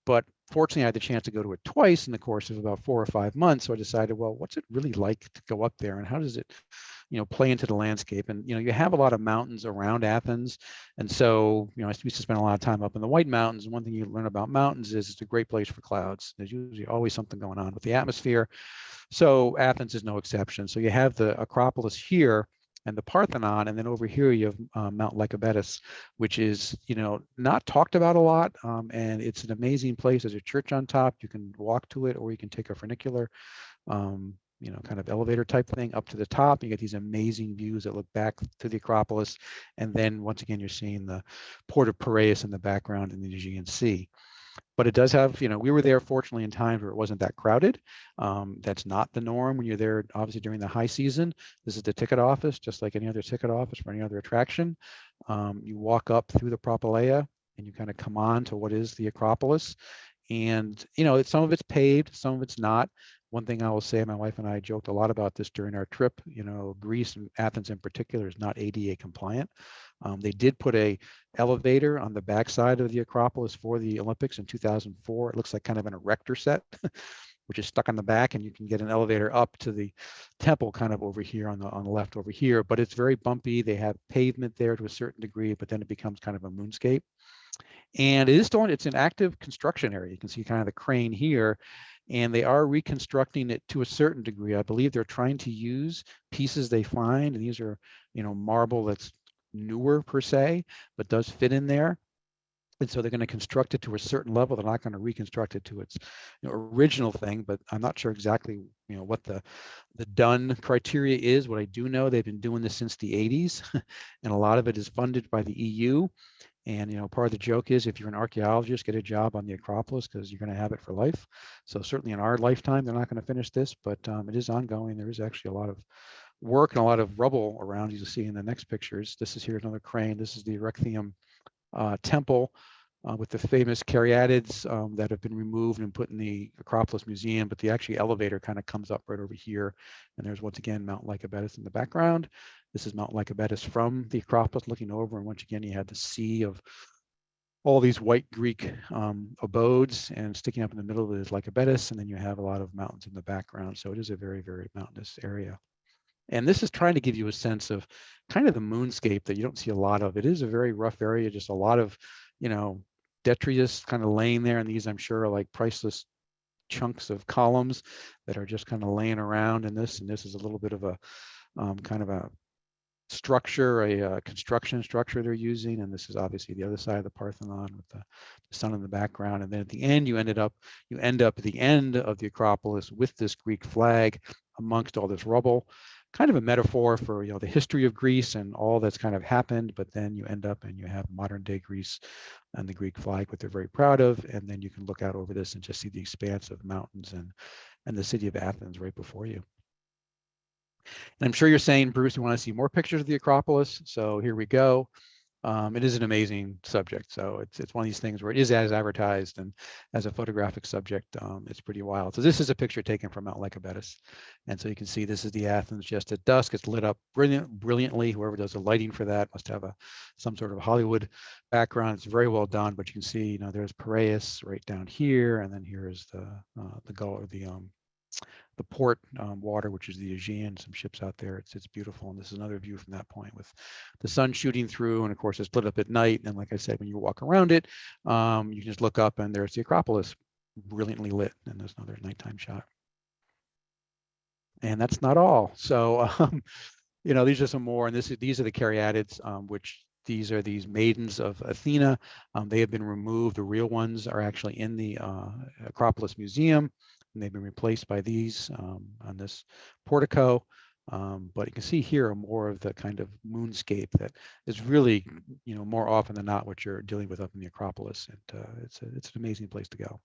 But fortunately, I had the chance to go to it twice in the course of about 4 or 5 months. So I decided, well, what's it really like to go up there, and how does it, play into the landscape? And you have a lot of mountains around Athens, and so I used to spend a lot of time up in the White Mountains. And one thing you learn about mountains is it's a great place for clouds. There's usually always something going on with the atmosphere. So Athens is no exception. So you have the Acropolis here and the Parthenon, and then over here you have Mount Lycabettus, which is not talked about a lot, and it's an amazing place. There's a church on top. You can walk to it, or you can take a funicular, kind of elevator type thing up to the top. You get these amazing views that look back to the Acropolis, and then once again you're seeing the port of Piraeus in the background in the Aegean Sea. But it does have, we were there fortunately in times where it wasn't that crowded. That's not the norm when you're there, obviously during the high season. This is the ticket office, just like any other ticket office for any other attraction. You walk up through the Propylaea and you kind of come on to what is the Acropolis. And, some of it's paved, some of it's not. One thing I will say, my wife and I joked a lot about this during our trip, Greece and Athens in particular is not ADA compliant. They did put a elevator on the backside of the Acropolis for the Olympics in 2004. It looks like kind of an erector set, which is stuck on the back, and you can get an elevator up to the temple kind of over here on the left over here. But it's very bumpy. They have pavement there to a certain degree, but then it becomes kind of a moonscape. And it's an active construction area. You can see kind of the crane here, and they are reconstructing it to a certain degree. I believe they're trying to use pieces they find, and these are, marble that's newer per se, but does fit in there. And so they're going to construct it to a certain level. They're not going to reconstruct it to its original thing, but I'm not sure exactly what the done criteria is. What I do know, they've been doing this since the 80s, and a lot of it is funded by the EU. And, part of the joke is if you're an archaeologist, get a job on the Acropolis because you're going to have it for life. So certainly in our lifetime, they're not going to finish this, but it is ongoing. There is actually a lot of work and a lot of rubble around. You'll see in the next pictures. This is here another crane. This is the Erechtheum temple with the famous caryatids that have been removed and put in the Acropolis Museum, but the actually elevator kind of comes up right over here. And there's once again Mount Lycabettus in the background. This is Mount Lycabettus from the Acropolis looking over, and once again you had the sea of all these white Greek abodes, and sticking up in the middle of it is Lycabettus, and then you have a lot of mountains in the background. So it is a very, very mountainous area. And this is trying to give you a sense of kind of the moonscape that you don't see a lot of. It is a very rough area, just a lot of, detritus kind of laying there. And these, I'm sure, are like priceless chunks of columns that are just kind of laying around in this. And this is a little bit of a kind of a structure, a construction structure they're using. And this is obviously the other side of the Parthenon with the sun in the background. And then at the end, you end up at the end of the Acropolis with this Greek flag amongst all this rubble. Kind of a metaphor for the history of Greece and all that's kind of happened, but then you end up and you have modern day Greece and the Greek flag, what they're very proud of, and then you can look out over this and just see the expanse of mountains and the city of Athens right before you. And I'm sure you're saying, Bruce, you want to see more pictures of the Acropolis, so here we go. It is an amazing subject. So it's one of these things where it is as advertised, and as a photographic subject, it's pretty wild. So this is a picture taken from Mount Lycabettus. And so you can see this is the Athens just at dusk. It's lit up brilliantly. Whoever does the lighting for that must have some sort of Hollywood background. It's very well done, but you can see, there's Piraeus right down here. And then here is the port water, which is the Aegean, some ships out there. It's beautiful. And this is another view from that point with the sun shooting through. And of course, it's lit up at night. And like I said, when you walk around it, you can just look up and there's the Acropolis brilliantly lit. And there's another nighttime shot. And that's not all. So, these are some more. And these are the caryatids, which these are these maidens of Athena. They have been removed. The real ones are actually in the Acropolis Museum. And they've been replaced by these on this portico. But you can see here more of the kind of moonscape that is really, more often than not what you're dealing with up in the Acropolis. And it's an amazing place to go.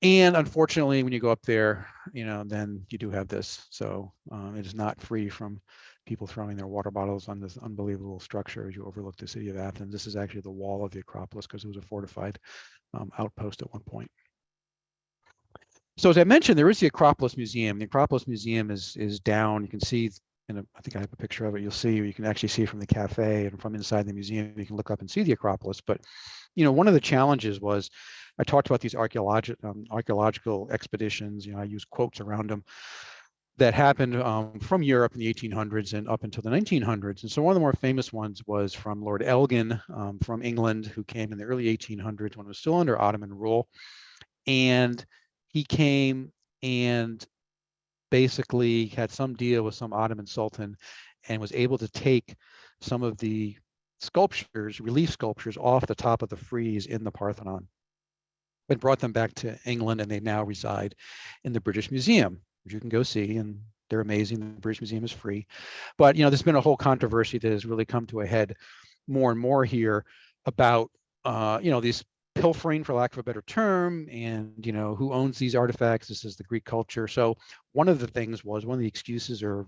And unfortunately, when you go up there, then you do have this. So it is not free from people throwing their water bottles on this unbelievable structure as you overlook the city of Athens. This is actually the wall of the Acropolis because it was a fortified outpost at one point. So as I mentioned, there is the Acropolis Museum. The Acropolis Museum is down. You can see, I think I have a picture of it. You'll see, you can actually see from the cafe and from inside the museum, you can look up and see the Acropolis. But, one of the challenges was, I talked about these archaeological expeditions. I use quotes around them that happened from Europe in the 1800s and up until the 1900s. And so one of the more famous ones was from Lord Elgin from England, who came in the early 1800s when it was still under Ottoman rule. And he came and basically had some deal with some Ottoman Sultan and was able to take some of the relief sculptures off the top of the frieze in the Parthenon and brought them back to England, and they now reside in the British Museum, which you can go see, and they're amazing. The British Museum is free. But, there's been a whole controversy that has really come to a head more and more here about, these pilfering, for lack of a better term, and who owns these artifacts. This is the Greek culture. So one of the excuses or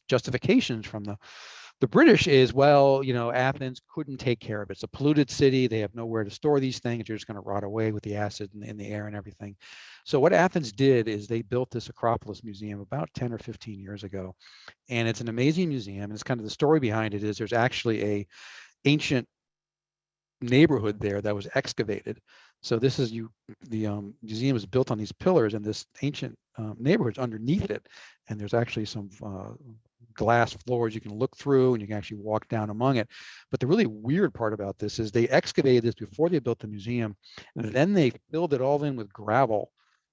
justifications from the British is, well, Athens couldn't take care of it. It's a polluted city. They have nowhere to store these things. You're just going to rot away with the acid in the air and everything. So what Athens did is they built this Acropolis Museum about 10 or 15 years ago. And it's an amazing museum. And it's kind of the story behind it is there's actually a ancient neighborhood there that was excavated. So this is the museum is built on these pillars, and this ancient neighborhood's underneath it. And there's actually some glass floors you can look through, and you can actually walk down among it. But the really weird part about this is they excavated this before they built the museum, and then they filled it all in with gravel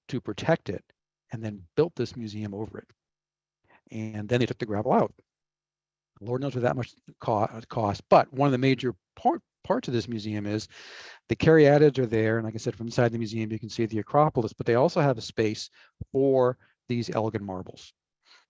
to protect it, and then built this museum over it. And then they took the gravel out. Lord knows what that much cost. But one of the major parts of this museum is the caryatids are there. And like I said, from inside the museum, you can see the Acropolis, but they also have a space for these Elgin marbles.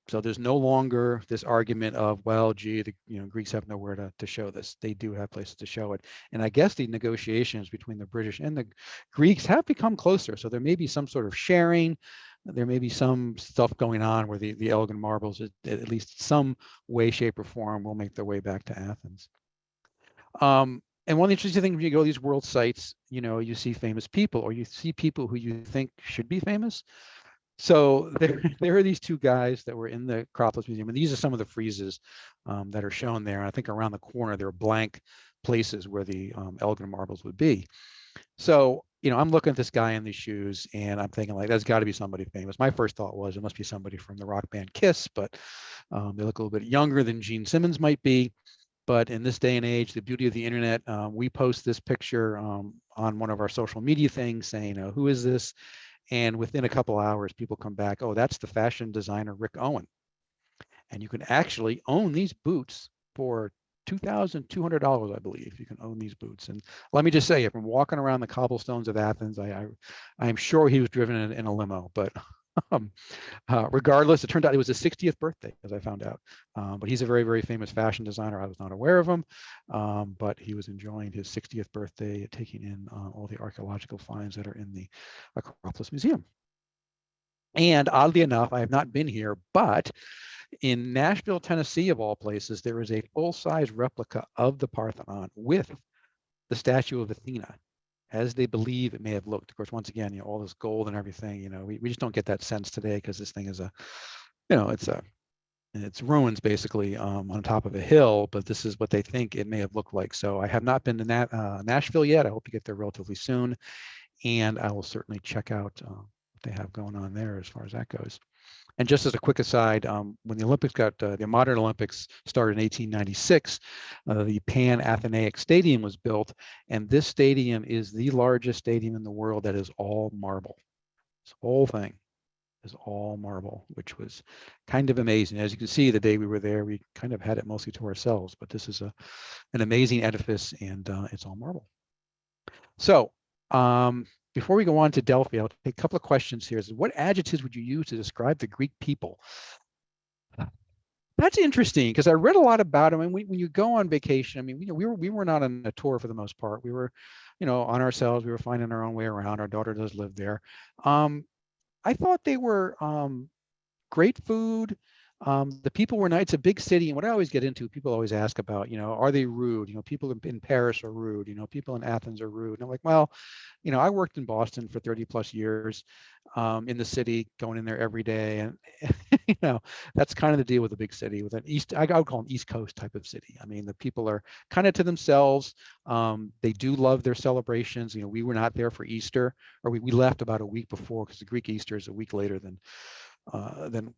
So there's no longer this argument of, well, gee, the Greeks have nowhere to show this. They do have places to show it. And I guess the negotiations between the British and the Greeks have become closer. So there may be some sort of sharing. There may be some stuff going on where the Elgin marbles, at least some way, shape, or form, will make their way back to Athens. And one interesting thing, when you go to these world sites, you see famous people, or you see people who you think should be famous. So there are these two guys that were in the Acropolis Museum, and these are some of the friezes that are shown there. And I think around the corner, there are blank places where the Elgin marbles would be. So, I'm looking at this guy in these shoes, and I'm thinking, like, that's got to be somebody famous. My first thought was it must be somebody from the rock band Kiss, but they look a little bit younger than Gene Simmons might be. But in this day and age, the beauty of the internet, we post this picture on one of our social media things saying, who is this? And within a couple hours, people come back, oh, that's the fashion designer Rick Owen. And you can actually own these boots for $2,200, I believe. You can own these boots. And let me just say, from walking around the cobblestones of Athens, I'm sure he was driven in a limo. But regardless, it turned out it was his 60th birthday, as I found out. But he's a very, very famous fashion designer. I was not aware of him, but he was enjoying his 60th birthday, taking in all the archaeological finds that are in the Acropolis Museum. And oddly enough, I have not been here, but in Nashville, Tennessee, of all places, there is a full-size replica of the Parthenon with the statue of Athena, as they believe it may have looked. Of course, once again, all this gold and everything, we just don't get that sense today, because this thing is it's ruins basically on top of a hill, but this is what they think it may have looked like. So I have not been to Nashville yet. I hope to get there relatively soon, and I will certainly check out what they have going on there as far as that goes. And just as a quick aside, when the Olympics the modern Olympics started in 1896, the Pan-Athenaic Stadium was built, and this stadium is the largest stadium in the world that is all marble. This whole thing is all marble, which was kind of amazing. As you can see, the day we were there, we kind of had it mostly to ourselves, but this is an amazing edifice, and it's all marble. So before we go on to Delphi, I'll take a couple of questions here. What adjectives would you use to describe the Greek people? That's interesting, because I read a lot about them. And when you go on vacation, I mean, we were not on a tour for the most part. We were, on ourselves. We were finding our own way around. Our daughter does live there. I thought they were great food. The people were nice. It's a big city, and what I always get into, people always ask about, are they rude? People in Paris are rude. People in Athens are rude. And I'm like, well, I worked in Boston for 30 plus years, in the city, going in there every day, and that's kind of the deal with a big city, with I would call them East Coast type of city. I mean, the people are kind of to themselves. They do love their celebrations. We were not there for Easter, or we left about a week before, because the Greek Easter is a week later than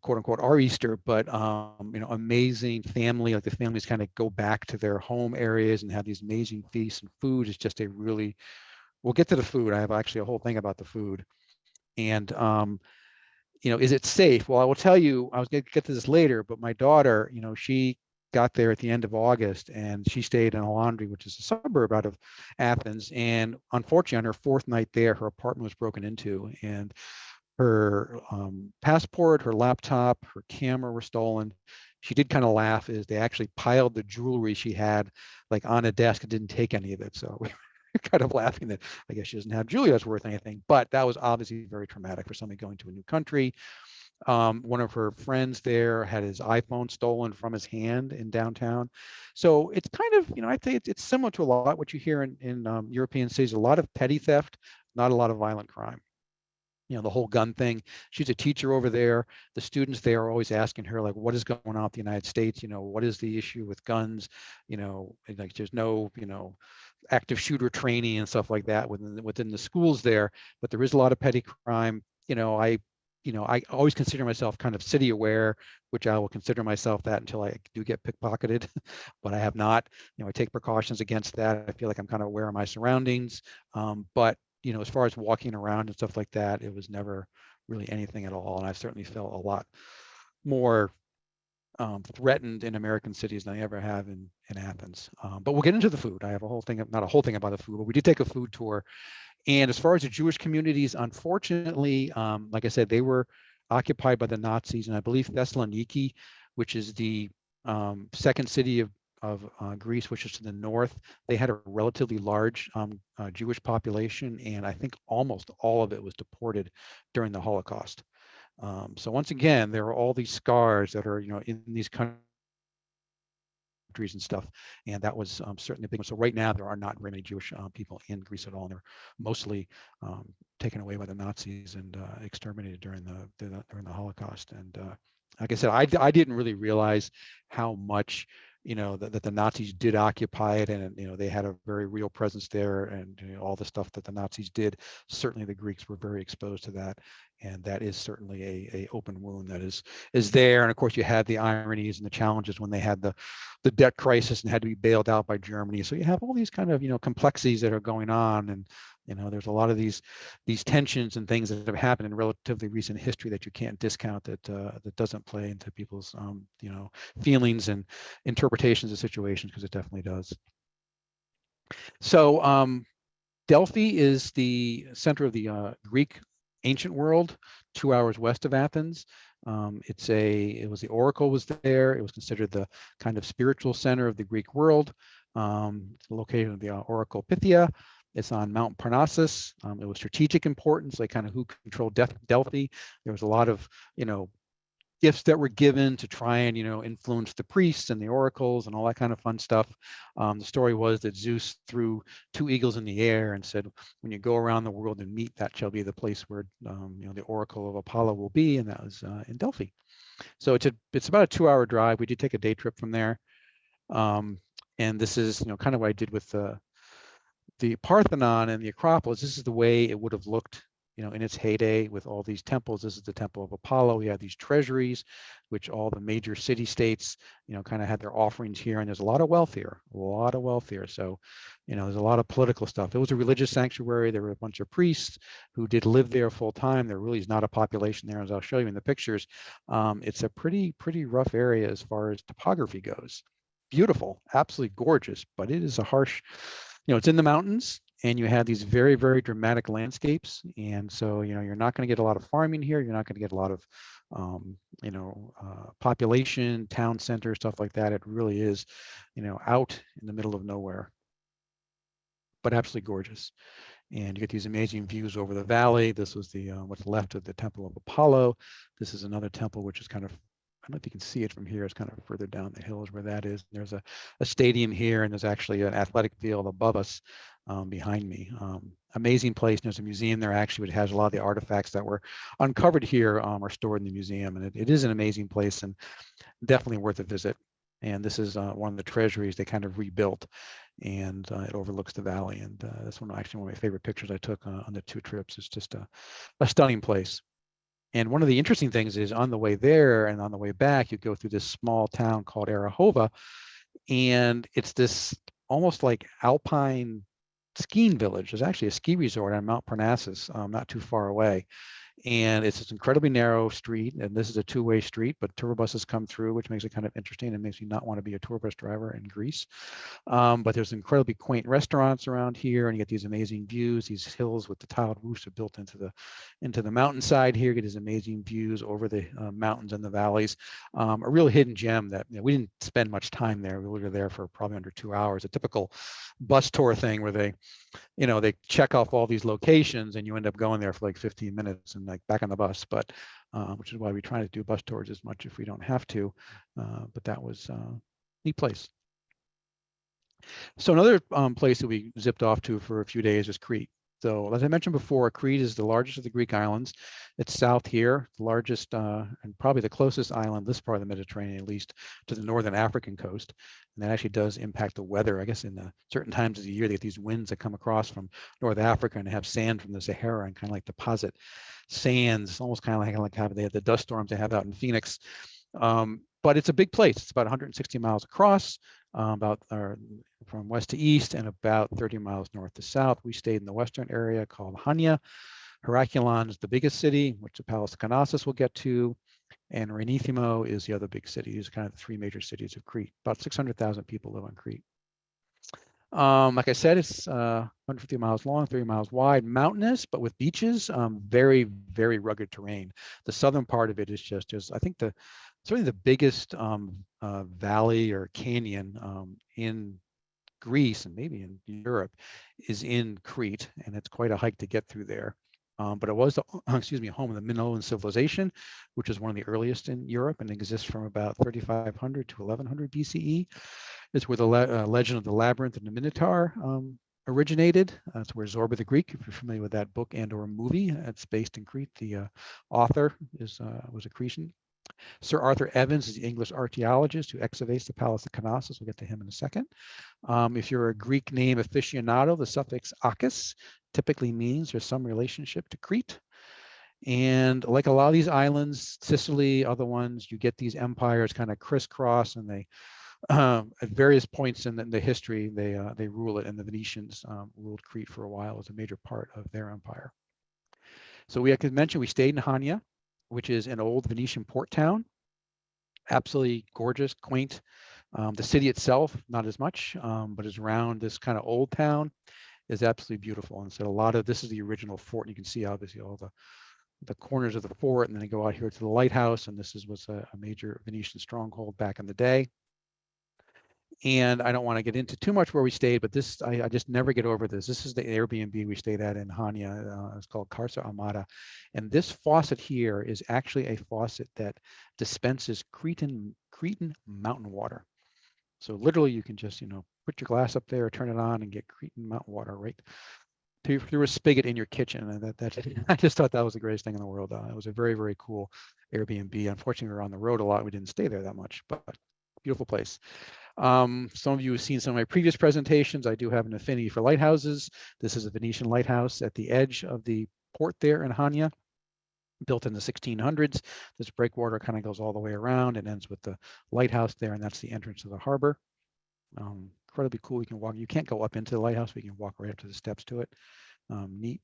quote unquote our Easter. But amazing family, like the families kind of go back to their home areas and have these amazing feasts, and food is just we'll get to the food. I have actually a whole thing about the food. And is it safe? Well, I will tell you, I was going to get to this later, but my daughter, she got there at the end of August, and she stayed in Alondra, which is a suburb out of Athens. And unfortunately, on her fourth night there, her apartment was broken into, and her passport, her laptop, her camera were stolen. She did kind of laugh, as they actually piled the jewelry she had like on a desk and didn't take any of it. So we were kind of laughing that I guess she doesn't have jewelry that's worth anything, but that was obviously very traumatic for somebody going to a new country. One of her friends there had his iPhone stolen from his hand in downtown. So it's kind of, I'd say it's similar to a lot what you hear in European cities, a lot of petty theft, not a lot of violent crime. The whole gun thing. She's a teacher over there. The students there are always asking her, like, what is going on with the United States? What is the issue with guns? Like there's no, active shooter training and stuff like that within the schools there. But there is a lot of petty crime. I always consider myself kind of city aware, which I will consider myself that until I do get pickpocketed, but I have not. I take precautions against that. I feel like I'm kind of aware of my surroundings. But as far as walking around and stuff like that, it was never really anything at all. And I certainly felt a lot more threatened in American cities than I ever have in Athens. But we'll get into the food. I have a whole thing, not a whole thing about the food, but we did take a food tour. And as far as the Jewish communities, unfortunately, like I said, they were occupied by the Nazis, and I believe Thessaloniki, which is the second city of Greece, which is to the north, they had a relatively large Jewish population, and I think almost all of it was deported during the Holocaust. So once again, there are all these scars that are, in these countries and stuff, and that was certainly a big one. So right now there are not very many Jewish people in Greece at all, and they're mostly taken away by the Nazis and exterminated during the Holocaust. And like I said, I didn't really realize how much that the Nazis did occupy it, and they had a very real presence there, and all the stuff that the Nazis did. Certainly the Greeks were very exposed to that, and that is certainly a open wound that is there. And of course you had the ironies and the challenges when they had the debt crisis and had to be bailed out by Germany. So you have all these kind of complexities that are going on, and there's a lot of these tensions and things that have happened in relatively recent history that you can't discount, that doesn't play into people's feelings and interpretations of situations, because it definitely does. So Delphi is the center of the Greek ancient world, 2 hours west of Athens. It was the oracle was there. It was considered the kind of spiritual center of the Greek world. It's located in the oracle Pythia. It's on Mount Parnassus. It was strategic importance, like kind of who controlled Delphi. There was a lot of, gifts that were given to try and, influence the priests and the oracles and all that kind of fun stuff. The story was that Zeus threw 2 eagles in the air and said, when you go around the world and meet, that shall be the place where, the oracle of Apollo will be. And that was in Delphi. So it's about a 2-hour drive. We did take a day trip from there. And this is, kind of what I did with the Parthenon and the Acropolis. This is the way it would have looked, in its heyday with all these temples. This is the Temple of Apollo. We have these treasuries, which all the major city-states, kind of had their offerings here. And there's a lot of wealth here, So, there's a lot of political stuff. It was a religious sanctuary. There were a bunch of priests who did live there full time. There really is not a population there, as I'll show you in the pictures. It's a pretty rough area as far as topography goes. Beautiful, absolutely gorgeous, but it is a harsh, it's in the mountains, and you have these very, very dramatic landscapes. And so, you're not going to get a lot of farming here. You're not going to get a lot of, population, town center, stuff like that. It really is, out in the middle of nowhere, but absolutely gorgeous. And you get these amazing views over the valley. This was the what's left of the Temple of Apollo. This is another temple, which is kind of, I don't know if you can see it from here. It's kind of further down the hills where that is. There's a stadium here, and there's actually an athletic field above us behind me. Amazing place. There's a museum there actually, which has a lot of the artifacts that were uncovered here are stored in the museum. And it is an amazing place and definitely worth a visit. And this is one of the treasuries they kind of rebuilt, and it overlooks the valley. And that's one of my favorite pictures I took on the 2 trips. It's just a stunning place. And one of the interesting things is on the way there and on the way back, you go through this small town called Arahova, and it's this almost like alpine skiing village. There's actually a ski resort on Mount Parnassus, not too far away. And it's this incredibly narrow street, and this is a 2-way street, but tour buses come through, which makes it kind of interesting and makes me not want to be a tour bus driver in Greece. But there's incredibly quaint restaurants around here, and you get these amazing views. These hills with the tiled roofs are built into the mountainside here. You get these amazing views over the mountains and the valleys. A real hidden gem that we didn't spend much time there. We were there for probably under 2 hours. A typical bus tour thing where they check off all these locations, and you end up going there for like 15 minutes and like back on the bus. But which is why we try to do bus tours as much if we don't have to. But that was a neat place. So another place that we zipped off to for a few days is Crete. So as I mentioned before, Crete is the largest of the Greek islands. It's south here, the largest and probably the closest island, this part of the Mediterranean, at least, to the northern African coast. And that actually does impact the weather. I guess in the certain times of the year, they get these winds that come across from North Africa and have sand from the Sahara and kind of like deposit sands, almost kind of like how they have the dust storms they have out in Phoenix. But it's a big place. It's about 160 miles across, from west to east, and about 30 miles north to south. We stayed in the western area called Hania. Heraclion is the biggest city, which the Palace of Knossos will get to, and Renithimo is the other big city. These are kind of the 3 major cities of Crete. About 600,000 people live on Crete. Like I said, it's 150 miles long, 30 miles wide, mountainous, but with beaches, very, very rugged terrain. The southern part of it is just, I think certainly the biggest valley or canyon in Greece and maybe in Europe is in Crete, and it's quite a hike to get through there. But it was, excuse me, home of the Minoan civilization, which is one of the earliest in Europe and exists from about 3,500 to 1100 BCE. It's where the legend of the labyrinth and the Minotaur originated. That's where Zorba the Greek, if you're familiar with that book and or movie, it's based in Crete. The author was a Cretan. Sir Arthur Evans is the English archaeologist who excavates the Palace of Knossos. We'll get to him in a second. If you're a Greek name aficionado, the suffix "akis" typically means there's some relationship to Crete. And like a lot of these islands, Sicily, other ones, you get these empires kind of crisscross, and they, at various points in the history, they rule it, and the Venetians ruled Crete for a while as a major part of their empire. So I could mention we stayed in Hania, which is an old Venetian port town. Absolutely gorgeous, quaint. The city itself, not as much, but is around this kind of old town is absolutely beautiful. And so a lot of this is the original fort. You can see obviously all the corners of the fort, and then they go out here to the lighthouse. And this was a major Venetian stronghold back in the day. And I don't want to get into too much where we stayed, but this, I just never get over this. This is the Airbnb we stayed at in Hania. It's called Casa Amata. And this faucet here is actually a faucet that dispenses Cretan mountain water. So literally you can just, put your glass up there, turn it on, and get Cretan mountain water right through a spigot in your kitchen. And I just thought that was the greatest thing in the world. It was a very, very cool Airbnb. Unfortunately, we were on the road a lot. We didn't stay there that much, but beautiful place. Some of you have seen some of my previous presentations. I do have an affinity for lighthouses. This is a Venetian lighthouse at the edge of the port there in Hania, built in the 1600s. This breakwater kind of goes all the way around and ends with the lighthouse there, and that's the entrance to the harbor. Incredibly cool. You can walk. You can't go up into the lighthouse, but you can walk right up to the steps to it. Neat.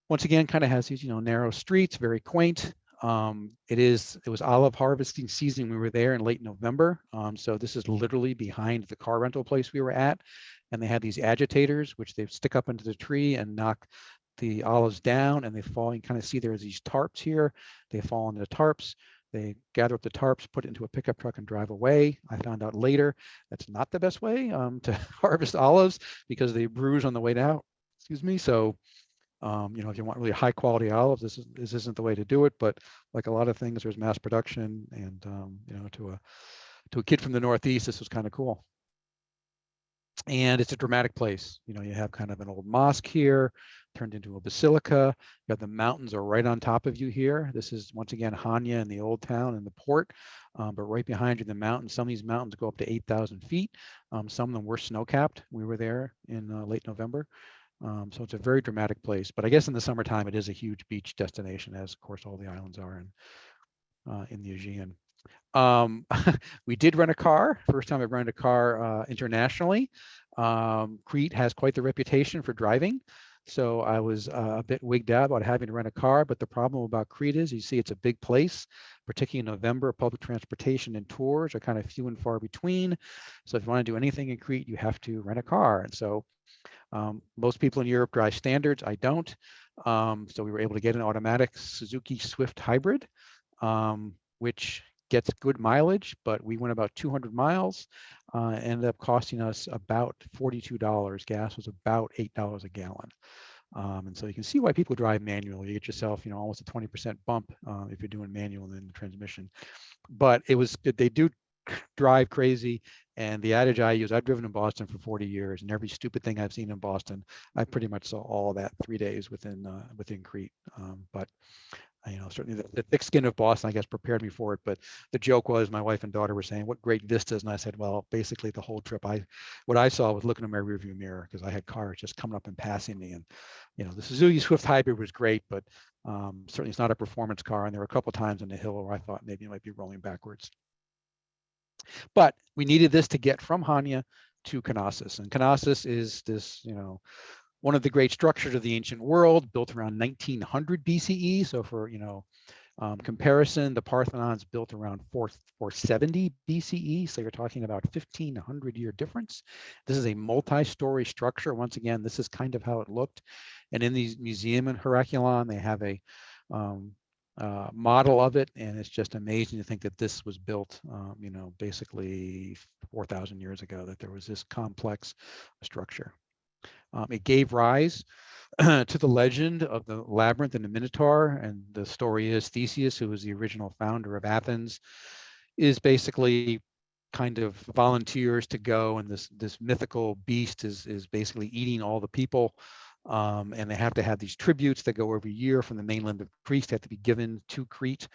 Once again, kind of has these, narrow streets, very quaint. It was olive harvesting season. We were there in late November. So this is literally behind the car rental place we were at. And they had these agitators, which they stick up into the tree and knock the olives down, and they fall. You kind of see there's these tarps here. They fall into the tarps. They gather up the tarps, put it into a pickup truck, and drive away. I found out later that's not the best way to harvest olives because they bruise on the way out. Excuse me. So if you want really high quality olives, this isn't the way to do it. But like a lot of things, there's mass production, and to a kid from the Northeast, this was kind of cool. And it's a dramatic place. You have kind of an old mosque here, turned into a basilica. You got the mountains are right on top of you here. This is once again Hania in the old town and the port, but right behind you, the mountains. Some of these mountains go up to 8,000 feet. Some of them were snow-capped. We were there in late November. So it's a very dramatic place, but I guess in the summertime, it is a huge beach destination, as of course all the islands are in the Aegean. We did rent a car. First time I've rented a car internationally. Crete has quite the reputation for driving. So I was a bit wigged out about having to rent a car, but the problem about Crete is, you see, it's a big place, particularly in November. Public transportation and tours are kind of few and far between. So if you want to do anything in Crete, you have to rent a car. And so most people in Europe drive standards. I don't. So we were able to get an automatic Suzuki Swift hybrid, which gets good mileage, but we went about 200 miles, ended up costing us about $42. Gas was about $8 a gallon. And so you can see why people drive manually. You get yourself, almost a 20% bump if you're doing manual in the transmission. But they do drive crazy. And the adage I use, I've driven in Boston for 40 years, and every stupid thing I've seen in Boston, I pretty much saw all that 3 days within Crete. But certainly the thick skin of Boston, I guess, prepared me for it. But the joke was, my wife and daughter were saying, "What great vistas!" And I said, "Well, basically the whole trip, what I saw was looking in my rearview mirror, because I had cars just coming up and passing me." And the Suzuki Swift Hybrid was great, but certainly it's not a performance car. And there were a couple of times on the hill where I thought maybe it might be rolling backwards. But we needed this to get from Hania to Knossos. And Knossos is this, one of the great structures of the ancient world, built around 1900 BCE. So for, Comparison, the Parthenon's built around 470 BCE, so you're talking about 1,500-year difference. This is a multi-story structure. Once again, this is kind of how it looked. And in the museum in Heracleon, they have a model of it, and it's just amazing to think that this was built, basically 4,000 years ago, that there was this complex structure. It gave rise to the legend of the labyrinth and the Minotaur, and the story is Theseus, who was the original founder of Athens, is basically kind of volunteers to go, and this mythical beast is basically eating all the people, and they have to have these tributes that go every year from the mainland of Crete, have to be given to Crete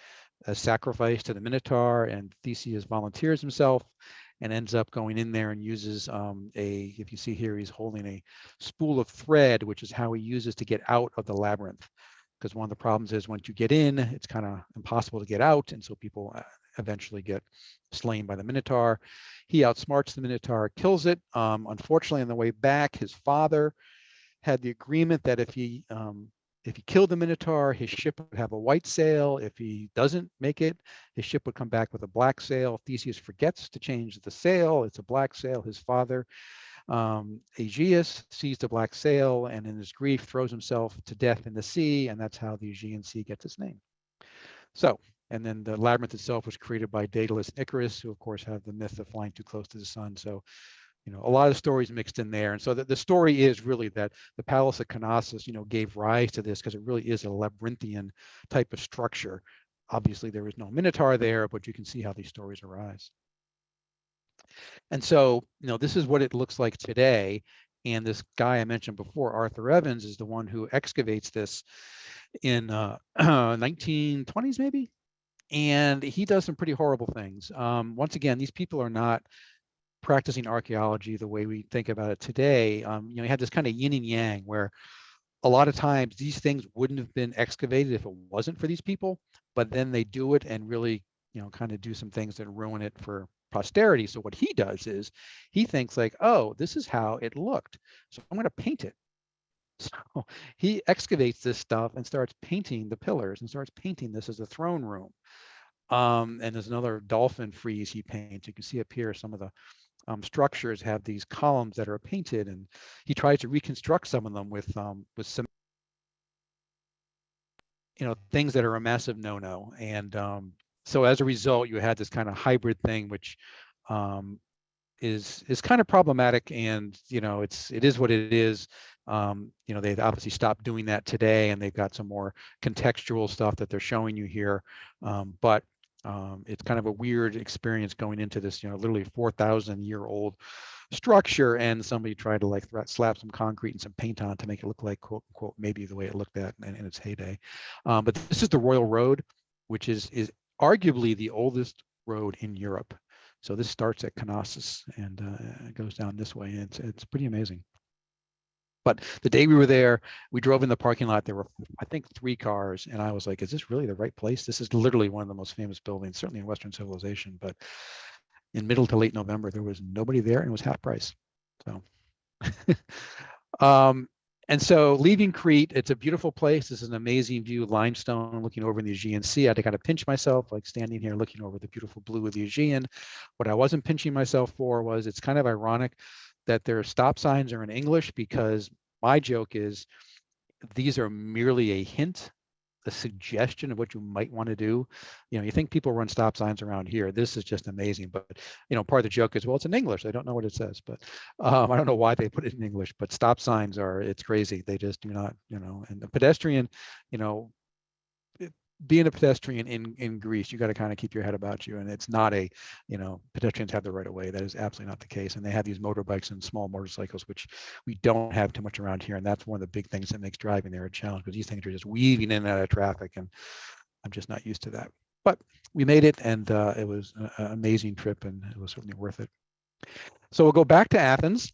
as sacrifice to the Minotaur, and Theseus volunteers himself and ends up going in there and uses if you see here, he's holding a spool of thread, which is how he uses to get out of the labyrinth. Because one of the problems is once you get in, it's kind of impossible to get out. And so people eventually get slain by the Minotaur. He outsmarts the Minotaur, kills it. Unfortunately, on the way back, his father had the agreement that if he killed the Minotaur, his ship would have a white sail. If he doesn't make it, his ship would come back with a black sail. Theseus forgets to change the sail. It's a black sail. His father, Aegeus, sees the black sail and in his grief throws himself to death in the sea. And that's how the Aegean Sea gets its name. So, and then the labyrinth itself was created by Daedalus and Icarus, who of course have the myth of flying too close to the sun. So, a lot of stories mixed in there. And so the story is really that the Palace of Knossos, gave rise to this because it really is a labyrinthian type of structure. Obviously, there is no Minotaur there, but you can see how these stories arise. And so, this is what it looks like today. And this guy I mentioned before, Arthur Evans, is the one who excavates this in 1920s, maybe. And he does some pretty horrible things. Once again, these people are not practicing archaeology the way we think about it today. You had this kind of yin and yang where a lot of times these things wouldn't have been excavated if it wasn't for these people, but then they do it and really, kind of do some things that ruin it for posterity. So what he does is he thinks like, oh, this is how it looked, so I'm going to paint it. So he excavates this stuff and starts painting the pillars and starts painting this as a throne room. And there's another dolphin frieze he paints. You can see up here some of the structures have these columns that are painted, and he tries to reconstruct some of them with some things that are a massive no-no. And so as a result, you had this kind of hybrid thing, which is kind of problematic. And it is what it is. They've obviously stopped doing that today, and they've got some more contextual stuff that they're showing you here, but it's kind of a weird experience going into this, literally 4,000-year-old structure, and somebody tried to slap some concrete and some paint on to make it look like, quote unquote, maybe the way it looked at in its heyday. But this is the Royal Road, which is arguably the oldest road in Europe. So this starts at Knossos and it goes down this way. It's pretty amazing. But the day we were there, we drove in the parking lot. There were, I think, 3 cars. And I was like, is this really the right place? This is literally one of the most famous buildings, certainly in Western civilization. But in middle to late November, there was nobody there and it was half price. So, and so leaving Crete, it's a beautiful place. This is an amazing view, limestone, looking over in the Aegean Sea. I had to kind of pinch myself, like standing here looking over the beautiful blue of the Aegean. What I wasn't pinching myself for was, it's kind of ironic that their stop signs are in English, because my joke is these are merely a hint, a suggestion of what you might want to do. You think people run stop signs around here. This is just amazing. But, part of the joke is, well, it's in English. I don't know what it says, but I don't know why they put it in English, but stop signs it's crazy. They just do not, and the pedestrian, being a pedestrian in Greece, you got to kind of keep your head about you. And it's not pedestrians have the right of way. That is absolutely not the case. And they have these motorbikes and small motorcycles, which we don't have too much around here. And that's one of the big things that makes driving there a challenge, because these things are just weaving in and out of traffic. And I'm just not used to that. But we made it, and it was an amazing trip, and it was certainly worth it. So we'll go back to Athens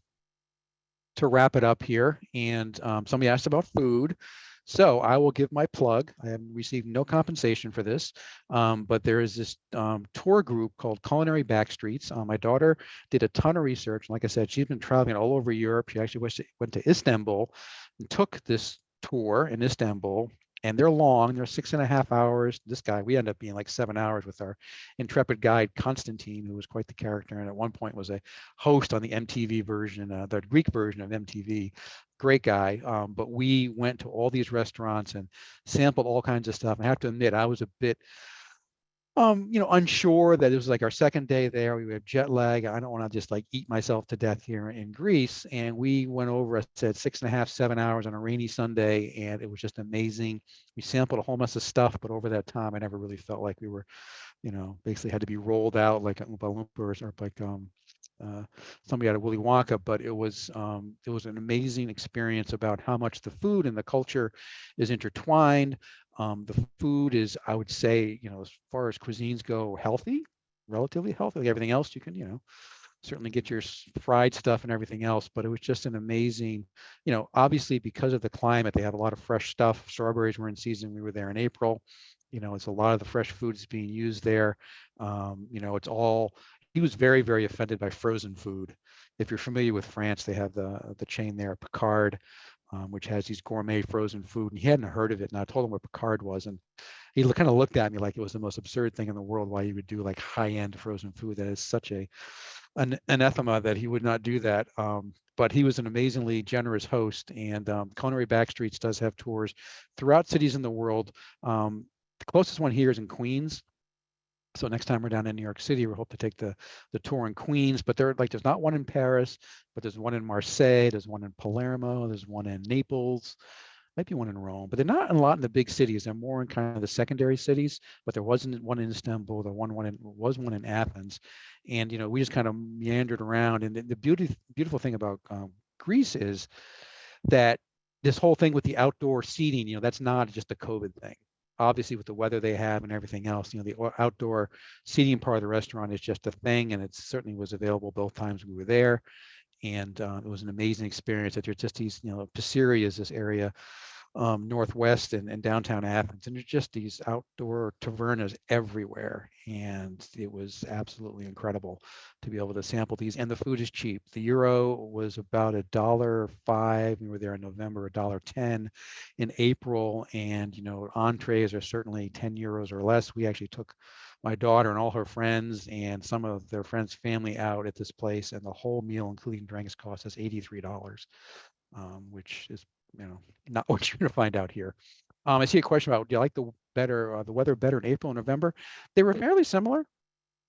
to wrap it up here. And somebody asked about food. So I will give my plug. I have received no compensation for this, but there is this tour group called Culinary Backstreets. My daughter did a ton of research. Like I said, she's been traveling all over Europe. She actually went to Istanbul and took this tour in Istanbul and they're long. They're 6.5 hours. This guy, we end up being like 7 hours with our intrepid guide Constantine, who was quite the character, and at one point was a host on the MTV version, the Greek version of MTV. Great guy. But we went to all these restaurants and sampled all kinds of stuff. I have to admit, I was a bit unsure that it was like our second day there. We have jet lag. I don't want to just like eat myself to death here in Greece. And we went over, I said 6.5, 7 hours on a rainy Sunday, and it was just amazing. We sampled a whole mess of stuff, but over that time, I never really felt like we were, basically had to be rolled out like a Oompa Loompas or like somebody out of Willy Wonka. But it was an amazing experience about how much the food and the culture is intertwined. The food is, I would say, as far as cuisines go, healthy, relatively healthy. Like everything else, you can, certainly get your fried stuff and everything else. But it was just an amazing, obviously because of the climate, they have a lot of fresh stuff. Strawberries were in season. We were there in April. It's a lot of the fresh foods being used there. It's all. He was very, very offended by frozen food. If you're familiar with France, they have the chain there, Picard, which has these gourmet frozen food, and he hadn't heard of it. And I told him what Picard was, and he kind of looked at me like it was the most absurd thing in the world. Why you would do like high-end frozen food? That is such an anathema that he would not do that. But he was an amazingly generous host, and Culinary Backstreets does have tours throughout cities in the world. The closest one here is in Queens. So next time we're down in New York City, we hope to take the tour in Queens. But there's not one in Paris, but there's one in Marseille, there's one in Palermo, there's one in Naples, might be one in Rome. But they're not a lot in the big cities. They're more in kind of the secondary cities. But there wasn't one in Istanbul. There was one in Athens, and we just kind of meandered around. And the beautiful thing about Greece is that this whole thing with the outdoor seating, that's not just a COVID thing. Obviously, with the weather they have and everything else, the outdoor seating part of the restaurant is just a thing, and it certainly was available both times we were there. And it was an amazing experience. That there's just these, Passeri is this area northwest and downtown Athens, and there's just these outdoor tavernas everywhere, and it was absolutely incredible to be able to sample these. And the food is cheap. The euro was about $1.05. We were there in November, $1.10 in April, and entrees are certainly 10 euros or less. We actually took my daughter and all her friends and some of their friends' family out at this place, and the whole meal, including drinks, cost us $83, which is not what you're going to find out here. I see a question about, do you like the weather better in April and November? They were fairly similar,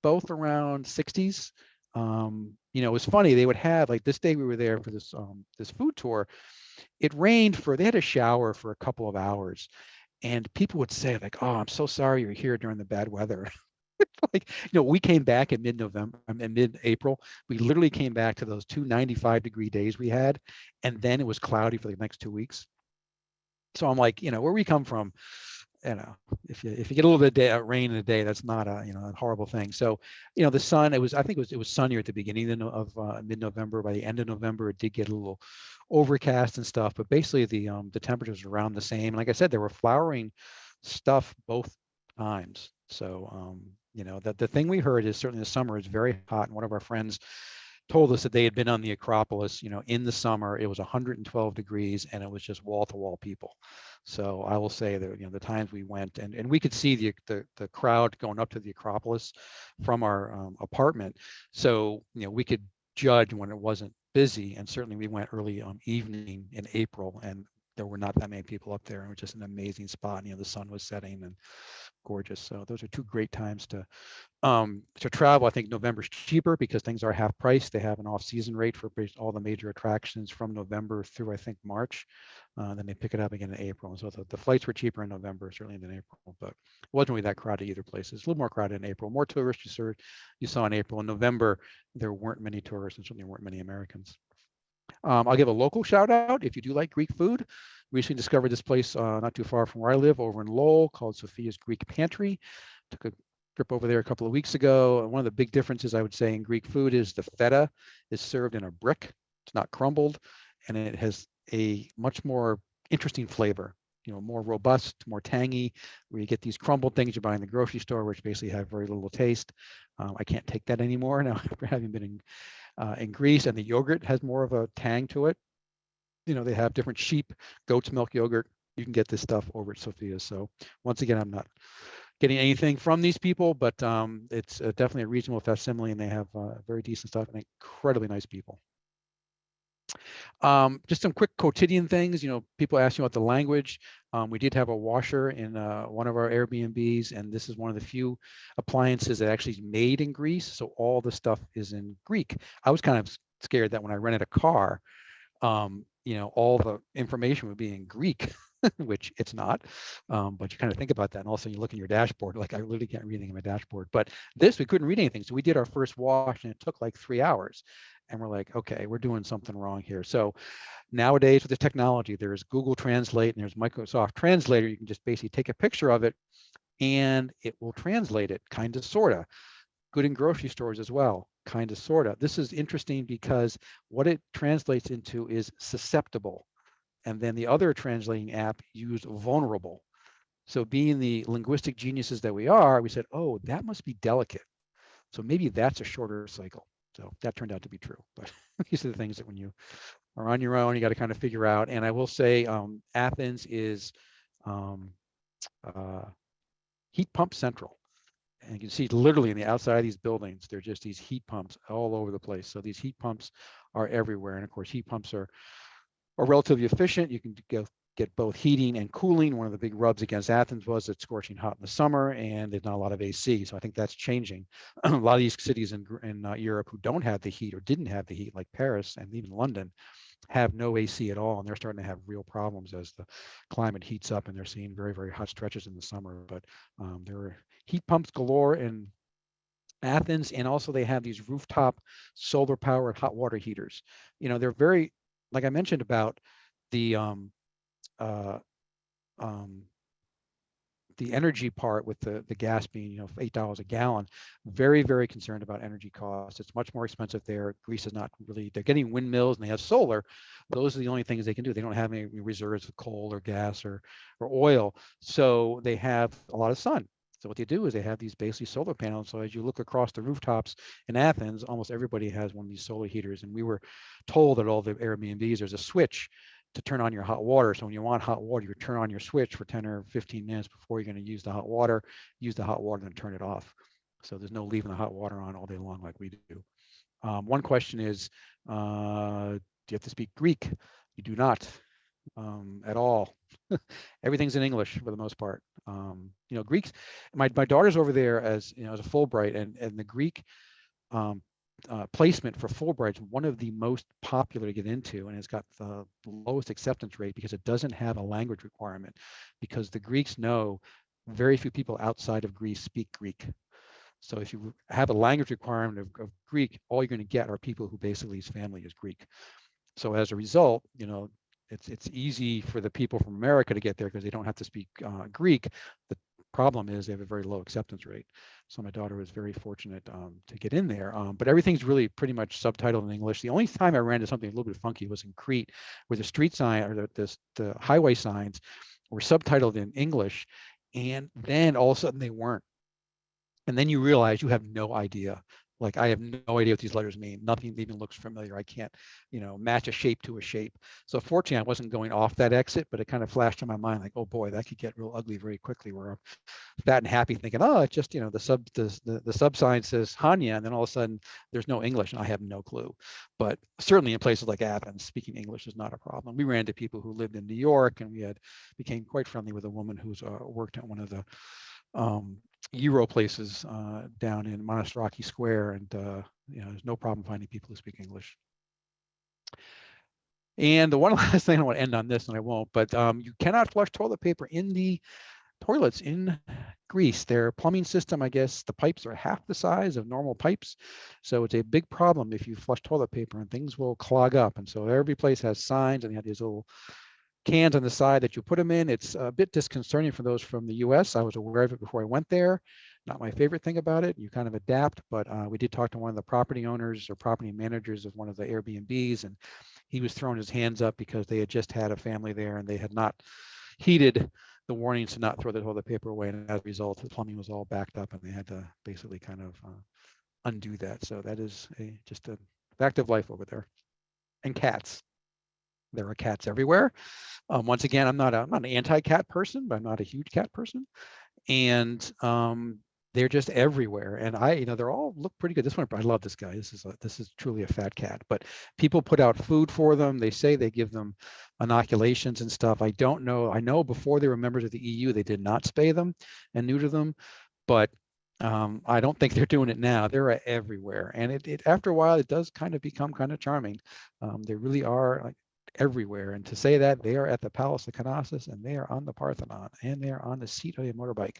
both around 60s. It was funny. They would have, like this day we were there for this food tour. It rained they had a shower for a couple of hours, and people would say like, "Oh, I'm so sorry you're here during the bad weather." Like, we came back in mid-April. We literally came back to those 95-degree days we had, and then it was cloudy for the next 2 weeks. So I'm like, where we come from, if you get a little bit of rain in a day, that's not a horrible thing. So, the sun, I think it was sunnier at the beginning of mid-November. By the end of November, it did get a little overcast and stuff, but basically the temperatures were around the same. And like I said, there were flowering stuff both times. So, the thing we heard is certainly the summer is very hot. And one of our friends told us that they had been on the Acropolis, in the summer. It was 112 degrees, and it was just wall to wall people. So I will say that, the times we went, and we could see the crowd going up to the Acropolis from our apartment. So, we could judge when it wasn't busy. And certainly we went early evening in April, and there were not that many people up there. It was just an amazing spot. The sun was setting and gorgeous. So those are two great times to travel. I think November's cheaper because things are half price. They have an off-season rate for all the major attractions from November through, I think, March. Then they pick it up again in April. And so the flights were cheaper in November, certainly than April, but it wasn't really that crowded either place. It's a little more crowded in April. More tourists you saw in April. In November, there weren't many tourists and certainly weren't many Americans. I'll give a local shout out if you do like Greek food. Recently discovered this place not too far from where I live, over in Lowell, called Sophia's Greek Pantry. Took a trip over there a couple of weeks ago. And one of the big differences I would say in Greek food is the feta is served in a brick. It's not crumbled, and it has a much more interesting flavor. More robust, more tangy. Where you get these crumbled things you buy in the grocery store, which basically have very little taste. I can't take that anymore now after having been in Greece, and the yogurt has more of a tang to it. They have different sheep, goat's milk yogurt, you can get this stuff over at Sophia. So once again, I'm not getting anything from these people, but it's definitely a reasonable facsimile, and they have very decent stuff and incredibly nice people. Just some quick quotidian things. People ask you about the language. We did have a washer in one of our Airbnbs, and this is one of the few appliances that actually is made in Greece. So all the stuff is in Greek. I was kind of scared that when I rented a car, all the information would be in Greek, which it's not. But you kind of think about that, and also you look in your dashboard, like I literally can't read anything in my dashboard. But this, we couldn't read anything. So we did our first wash, and it took like 3 hours. And we're like, okay, we're doing something wrong here. So nowadays with the technology, there's Google Translate and there's Microsoft Translator. You can just basically take a picture of it and it will translate it, kind of, sort of. Good in grocery stores as well, kind of, sort of. This is interesting because what it translates into is susceptible. And then the other translating app used vulnerable. So being the linguistic geniuses that we are, we said, oh, that must be delicate. So maybe that's a shorter cycle. So that turned out to be true. But these are the things that when you are on your own, you got to kind of figure out. And I will say Athens is heat pump central. And you can see literally in the outside of these buildings, they're just these heat pumps all over the place. So these heat pumps are everywhere. And of course, heat pumps are relatively efficient. You can get both heating and cooling. One of the big rubs against Athens was it's scorching hot in the summer and there's not a lot of AC. So I think that's changing. A lot of these cities in Europe who don't have the heat or didn't have the heat, like Paris and even London, have no AC at all. And they're starting to have real problems as the climate heats up, and they're seeing very, very hot stretches in the summer. But there are heat pumps galore in Athens. And also they have these rooftop solar powered hot water heaters. They're very, like I mentioned about the the energy part with the gas being $8 a gallon. Very, very concerned about energy costs. It's much more expensive there. Greece is not really. They're getting windmills and they have solar. Those are the only things they can do. They don't have any reserves of coal or gas or oil. So they have a lot of sun. So what they do is they have these basically solar panels. So as you look across the rooftops in Athens, almost everybody has one of these solar heaters. And we were told at all the Airbnbs, there's a switch to turn on your hot water. So when you want hot water, you turn on your switch for 10 or 15 minutes before you're going to use the hot water, and turn it off. So there's no leaving the hot water on all day long like we do. One question is, do you have to speak Greek? You do not at all. Everything's in English for the most part. Greeks, my daughter's over there as a Fulbright, and the Greek placement for Fulbright is one of the most popular to get into, and it's got the lowest acceptance rate because it doesn't have a language requirement, because the Greeks know very few people outside of Greece speak Greek. So if you have a language requirement of Greek, all you're going to get are people who basically his family is Greek. So as a result, it's easy for the people from America to get there because they don't have to speak Greek. The problem is they have a very low acceptance rate. So my daughter was very fortunate to get in there. But everything's really pretty much subtitled in English. The only time I ran into something a little bit funky was in Crete, where the street sign or the highway signs were subtitled in English, and then all of a sudden they weren't. And then you realize you have no idea. Like, I have no idea what these letters mean. Nothing even looks familiar. I can't, match a shape to a shape. So fortunately, I wasn't going off that exit, but it kind of flashed in my mind like, oh boy, that could get real ugly very quickly, where I'm fat and happy thinking, oh, it's just, the sub sign says Hanya, and then all of a sudden there's no English and I have no clue. But certainly in places like Athens, speaking English is not a problem. We ran into people who lived in New York, and we became quite friendly with a woman who's worked at one of the Euro places down in Monastiraki Square, and there's no problem finding people who speak English. And the one last thing, I want to end on this, and I won't, but you cannot flush toilet paper in the toilets in Greece. Their plumbing system, I guess, the pipes are half the size of normal pipes, so it's a big problem if you flush toilet paper, and things will clog up. And so every place has signs, and they have these little cans on the side that you put them in. It's a bit disconcerting for those from the US. I was aware of it before I went there. Not my favorite thing about it. You kind of adapt, but we did talk to one of the property owners or property managers of one of the Airbnbs, and he was throwing his hands up because they had just had a family there and they had not heeded the warnings to not throw the toilet paper away. And as a result, the plumbing was all backed up and they had to basically kind of undo that. So that is just a fact of life over there. And cats. There are cats everywhere. Once again, I'm not an anti-cat person, but I'm not a huge cat person. And they're just everywhere. And they're all look pretty good. This one, I love this guy. This is truly a fat cat. But people put out food for them. They say they give them inoculations and stuff. I don't know. I know before they were members of the EU, they did not spay them and neuter them, but I don't think they're doing it now. They're everywhere, and it after a while it does kind of become kind of charming. They really are like everywhere. And to say that they are at the Palace of Knossos and they are on the Parthenon and they are on the seat of a motorbike,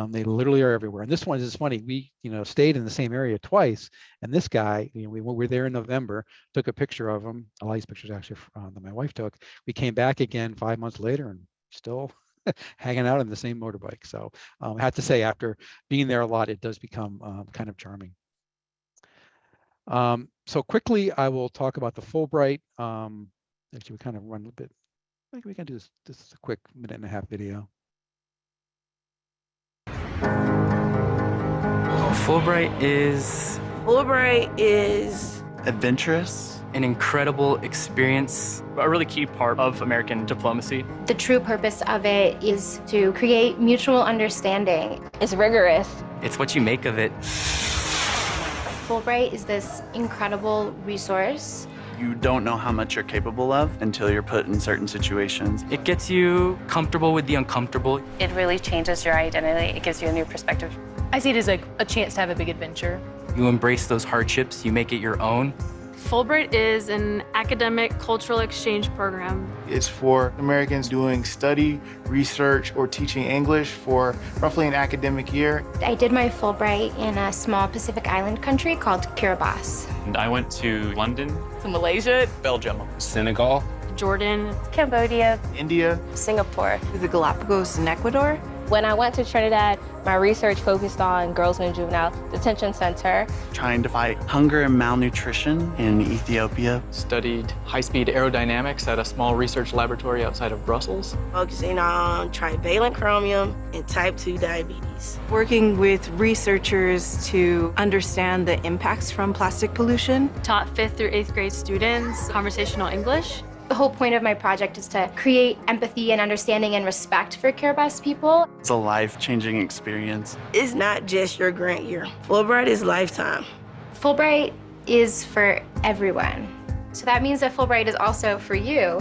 they literally are everywhere. And this one is funny. We stayed in the same area twice, and this guy, we were there in November, took a picture of him. A lot of these pictures actually that my wife took. We came back again 5 months later and still hanging out on the same motorbike. So I have to say, after being there a lot, it does become kind of charming. So quickly, I will talk about the Fulbright. Actually, we kind of run a bit. I think we can do this. This is a quick 1.5-minute video. Fulbright is adventurous, an incredible experience, a really key part of American diplomacy. The true purpose of it is to create mutual understanding. It's rigorous. It's what you make of it. Fulbright is this incredible resource. you don't know how much you're capable of until you're put in certain situations. It gets you comfortable with the uncomfortable. It really changes your identity. It gives you a new perspective. I see it as like a chance to have a big adventure. You embrace those hardships, you make it your own. Fulbright is an academic cultural exchange program. It's for Americans doing study, research, or teaching English for roughly an academic year. I did my Fulbright in a small Pacific Island country called Kiribati. And I went to London, To Malaysia, Belgium, Senegal, Jordan, Cambodia, India, Singapore, the Galapagos in Ecuador. When I went to Trinidad, my research focused on girls in a juvenile detention center. Trying to fight hunger and malnutrition in Ethiopia. Studied high-speed aerodynamics at a small research laboratory outside of Brussels. Focusing on trivalent chromium and type 2 diabetes. Working with researchers to understand the impacts from plastic pollution. taught 5th through 8th grade students conversational English. The whole point of my project is to create empathy and understanding and respect for Kiribati people. It's a life-changing experience. It's not just your grant year. Fulbright is lifetime. Fulbright is for everyone. So that means that Fulbright is also for you.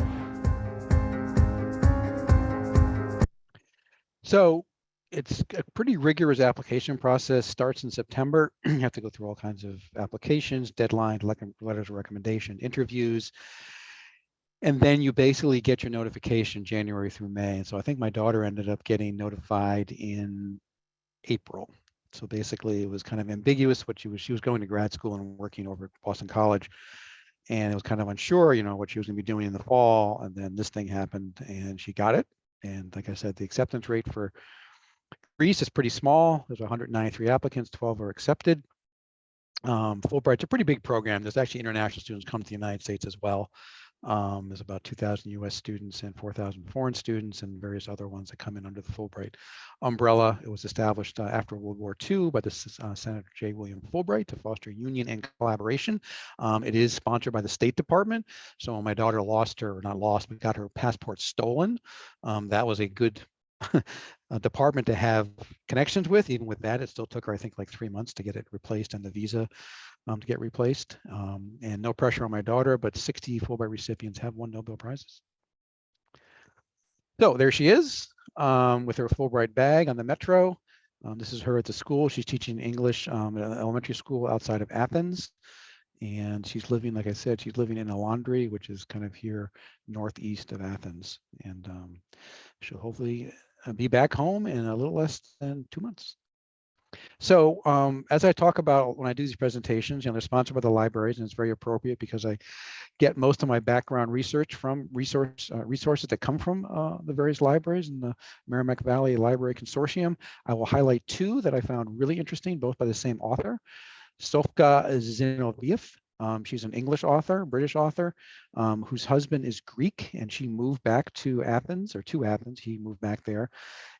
So it's a pretty rigorous application process. Starts in September. You have to go through all kinds of applications, deadlines, letters of recommendation, interviews. And then you basically get your notification January through May. And so I think my daughter ended up getting notified in April. So basically it was kind of ambiguous what she was going to grad school and working over at Boston College. And it was kind of unsure, what she was going to be doing in the fall. And then this thing happened and she got it. And like I said, the acceptance rate for Greece is pretty small. There's 193 applicants, 12 are accepted. Fulbright's a pretty big program. There's actually international students come to the United States as well. There's about 2,000 US students and 4,000 foreign students and various other ones that come in under the Fulbright umbrella. It was established after World War II by the Senator J. William Fulbright to foster union and collaboration. It is sponsored by the State Department. So when my daughter got her passport stolen, that was a good department to have connections with. Even with that, it still took her, I think, like 3 months to get it replaced and the visa to get replaced. And no pressure on my daughter, but 60 Fulbright recipients have won Nobel Prizes. So there she is with her Fulbright bag on the metro. This is her at the school. She's teaching English at an elementary school outside of Athens. And she's living, like I said, she's living in a laundry, which is kind of here northeast of Athens. And she'll hopefully be back home in a little less than 2 months. So as I talk about when I do these presentations, they're sponsored by the libraries, and it's very appropriate because I get most of my background research from resources that come from the various libraries in the Merrimack Valley Library Consortium. I will highlight two that I found really interesting, both by the same author, Sofka Zinoviev. She's an English author, British author, whose husband is Greek, and she moved back to Athens, or to Athens. He moved back there.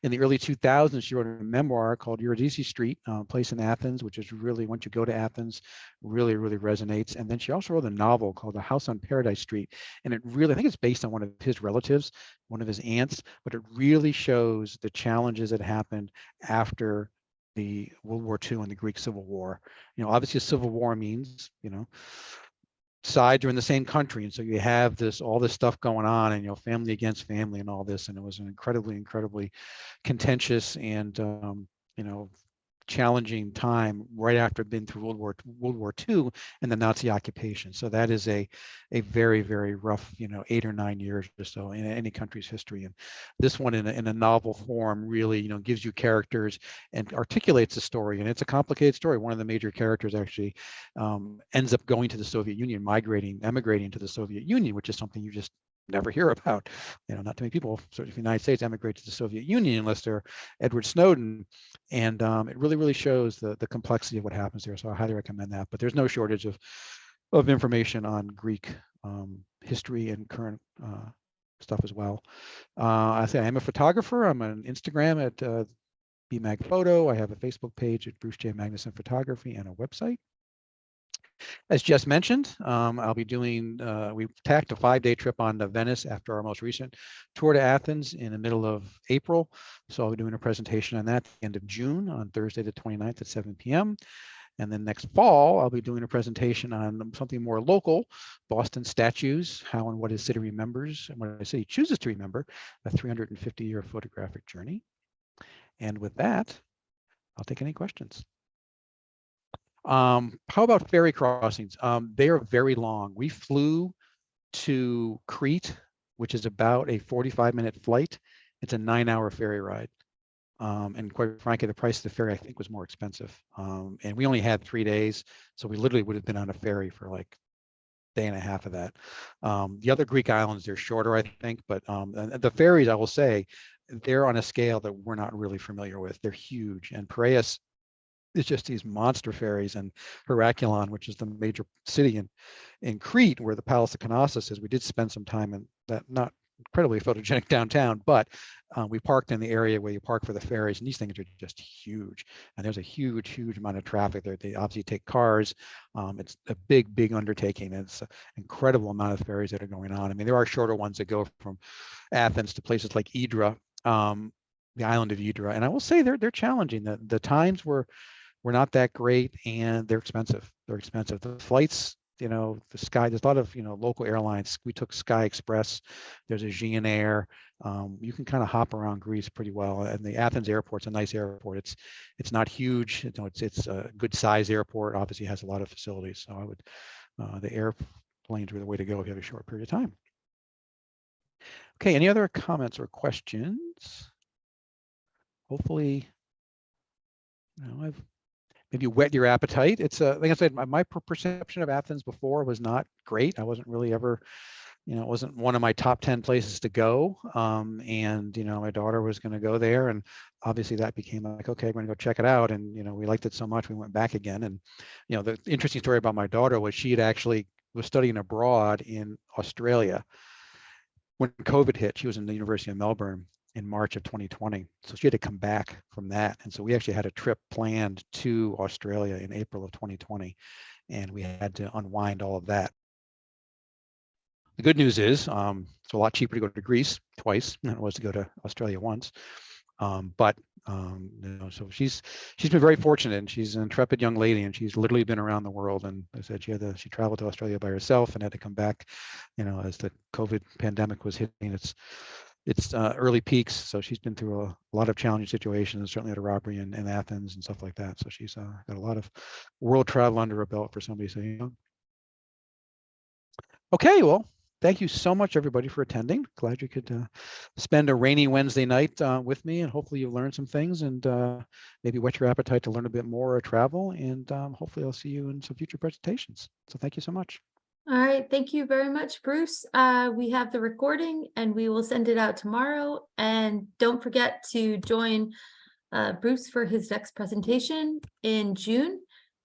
In the early 2000s, she wrote a memoir called Eurydice Street, Place in Athens, which is really, once you go to Athens, really, really resonates. And then she also wrote a novel called The House on Paradise Street. And it really, I think it's based on one of his relatives, one of his aunts, but it really shows the challenges that happened after the World War II and the Greek Civil War. Obviously a civil war means, sides are in the same country. And so you have all this stuff going on, and, family against family and all this. And it was an incredibly contentious and, challenging time right after being through World War II and the Nazi occupation. So that is a very, very rough, 8 or 9 years or so in any country's history. And this one in a novel form really, gives you characters and articulates the story. And it's a complicated story. One of the major characters actually ends up going to the Soviet Union, emigrating to the Soviet Union, which is something you just never hear about. Not too many people, certainly in the United States, emigrate to the Soviet Union unless they're Edward Snowden. And it really shows the complexity of what happens there. So I highly recommend that. But there's no shortage of information on Greek history and current stuff as well. I say I'm a photographer. I'm on Instagram at bmagphoto. I have a Facebook page at Bruce J. Magnuson Photography and a website. As just mentioned, I'll be doing, we tacked a 5-day trip on to Venice after our most recent tour to Athens in the middle of April. So I'll be doing a presentation on that at the end of June on Thursday the 29th at 7 p.m. And then next fall, I'll be doing a presentation on something more local, Boston statues, how and what his city remembers, and what his city chooses to remember, a 350-year photographic journey. And with that, I'll take any questions. How about ferry crossings? They are very long. We flew to Crete, which is about a 45-minute flight. It's a 9-hour ferry ride. And quite frankly, the price of the ferry, I think, was more expensive. And we only had 3 days. So we literally would have been on a ferry for like a day and a half of that. The other Greek islands, they're shorter, I think. But the ferries, I will say, they're on a scale that we're not really familiar with. They're huge. And Piraeus is just these monster ferries, and Heraclion, which is the major city in Crete, where the Palace of Knossos is. We did spend some time in that not incredibly photogenic downtown, but we parked in the area where you park for the ferries, and these things are just huge. And there's a huge amount of traffic there. They obviously take cars. It's a big undertaking. It's an incredible amount of ferries that are going on. I mean, there are shorter ones that go from Athens to places like Hydra, the island of Hydra. And I will say they're challenging. The times were not that great, and they're expensive. The flights, the Sky, there's a lot of, local airlines. We took Sky Express. There's a Aegean Air. You can kind of hop around Greece pretty well. And the Athens airport's a nice airport. It's not huge. It's a good size airport. Obviously has a lot of facilities. So I would, the airplanes are the way to go if you have a short period of time. Okay, any other comments or questions? Hopefully, I've maybe whet your appetite. It's like I said, my perception of Athens before was not great. I wasn't really ever, it wasn't one of my top 10 places to go. And my daughter was going to go there, and obviously that became like, okay, we're going to go check it out. And we liked it so much, we went back again. And the interesting story about my daughter was she had actually was studying abroad in Australia when COVID hit. She was in the University of Melbourne in March of 2020. So she had to come back from that. And so we actually had a trip planned to Australia in April of 2020, and we had to unwind all of that. The good news is it's a lot cheaper to go to Greece twice than it was to go to Australia once. So she's been very fortunate, and she's an intrepid young lady, and she's literally been around the world. And I said she traveled to Australia by herself and had to come back, as the COVID pandemic was hitting its early peaks. So she's been through a lot of challenging situations, certainly at a robbery in Athens and stuff like that. So she's got a lot of world travel under her belt for somebody so young. Okay, well, thank you so much, everybody, for attending. Glad you could spend a rainy Wednesday night with me, and hopefully you learned some things and maybe whet your appetite to learn a bit more or travel. And hopefully I'll see you in some future presentations. So thank you so much. All right, thank you very much, Bruce. We have the recording, and we will send it out tomorrow. And don't forget to join Bruce for his next presentation in June.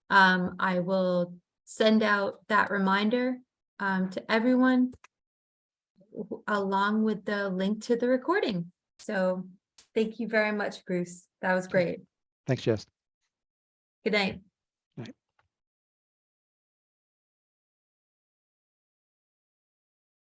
I will send out that reminder to everyone along with the link to the recording. So thank you very much, Bruce. That was great. Thanks, Jess. Good night.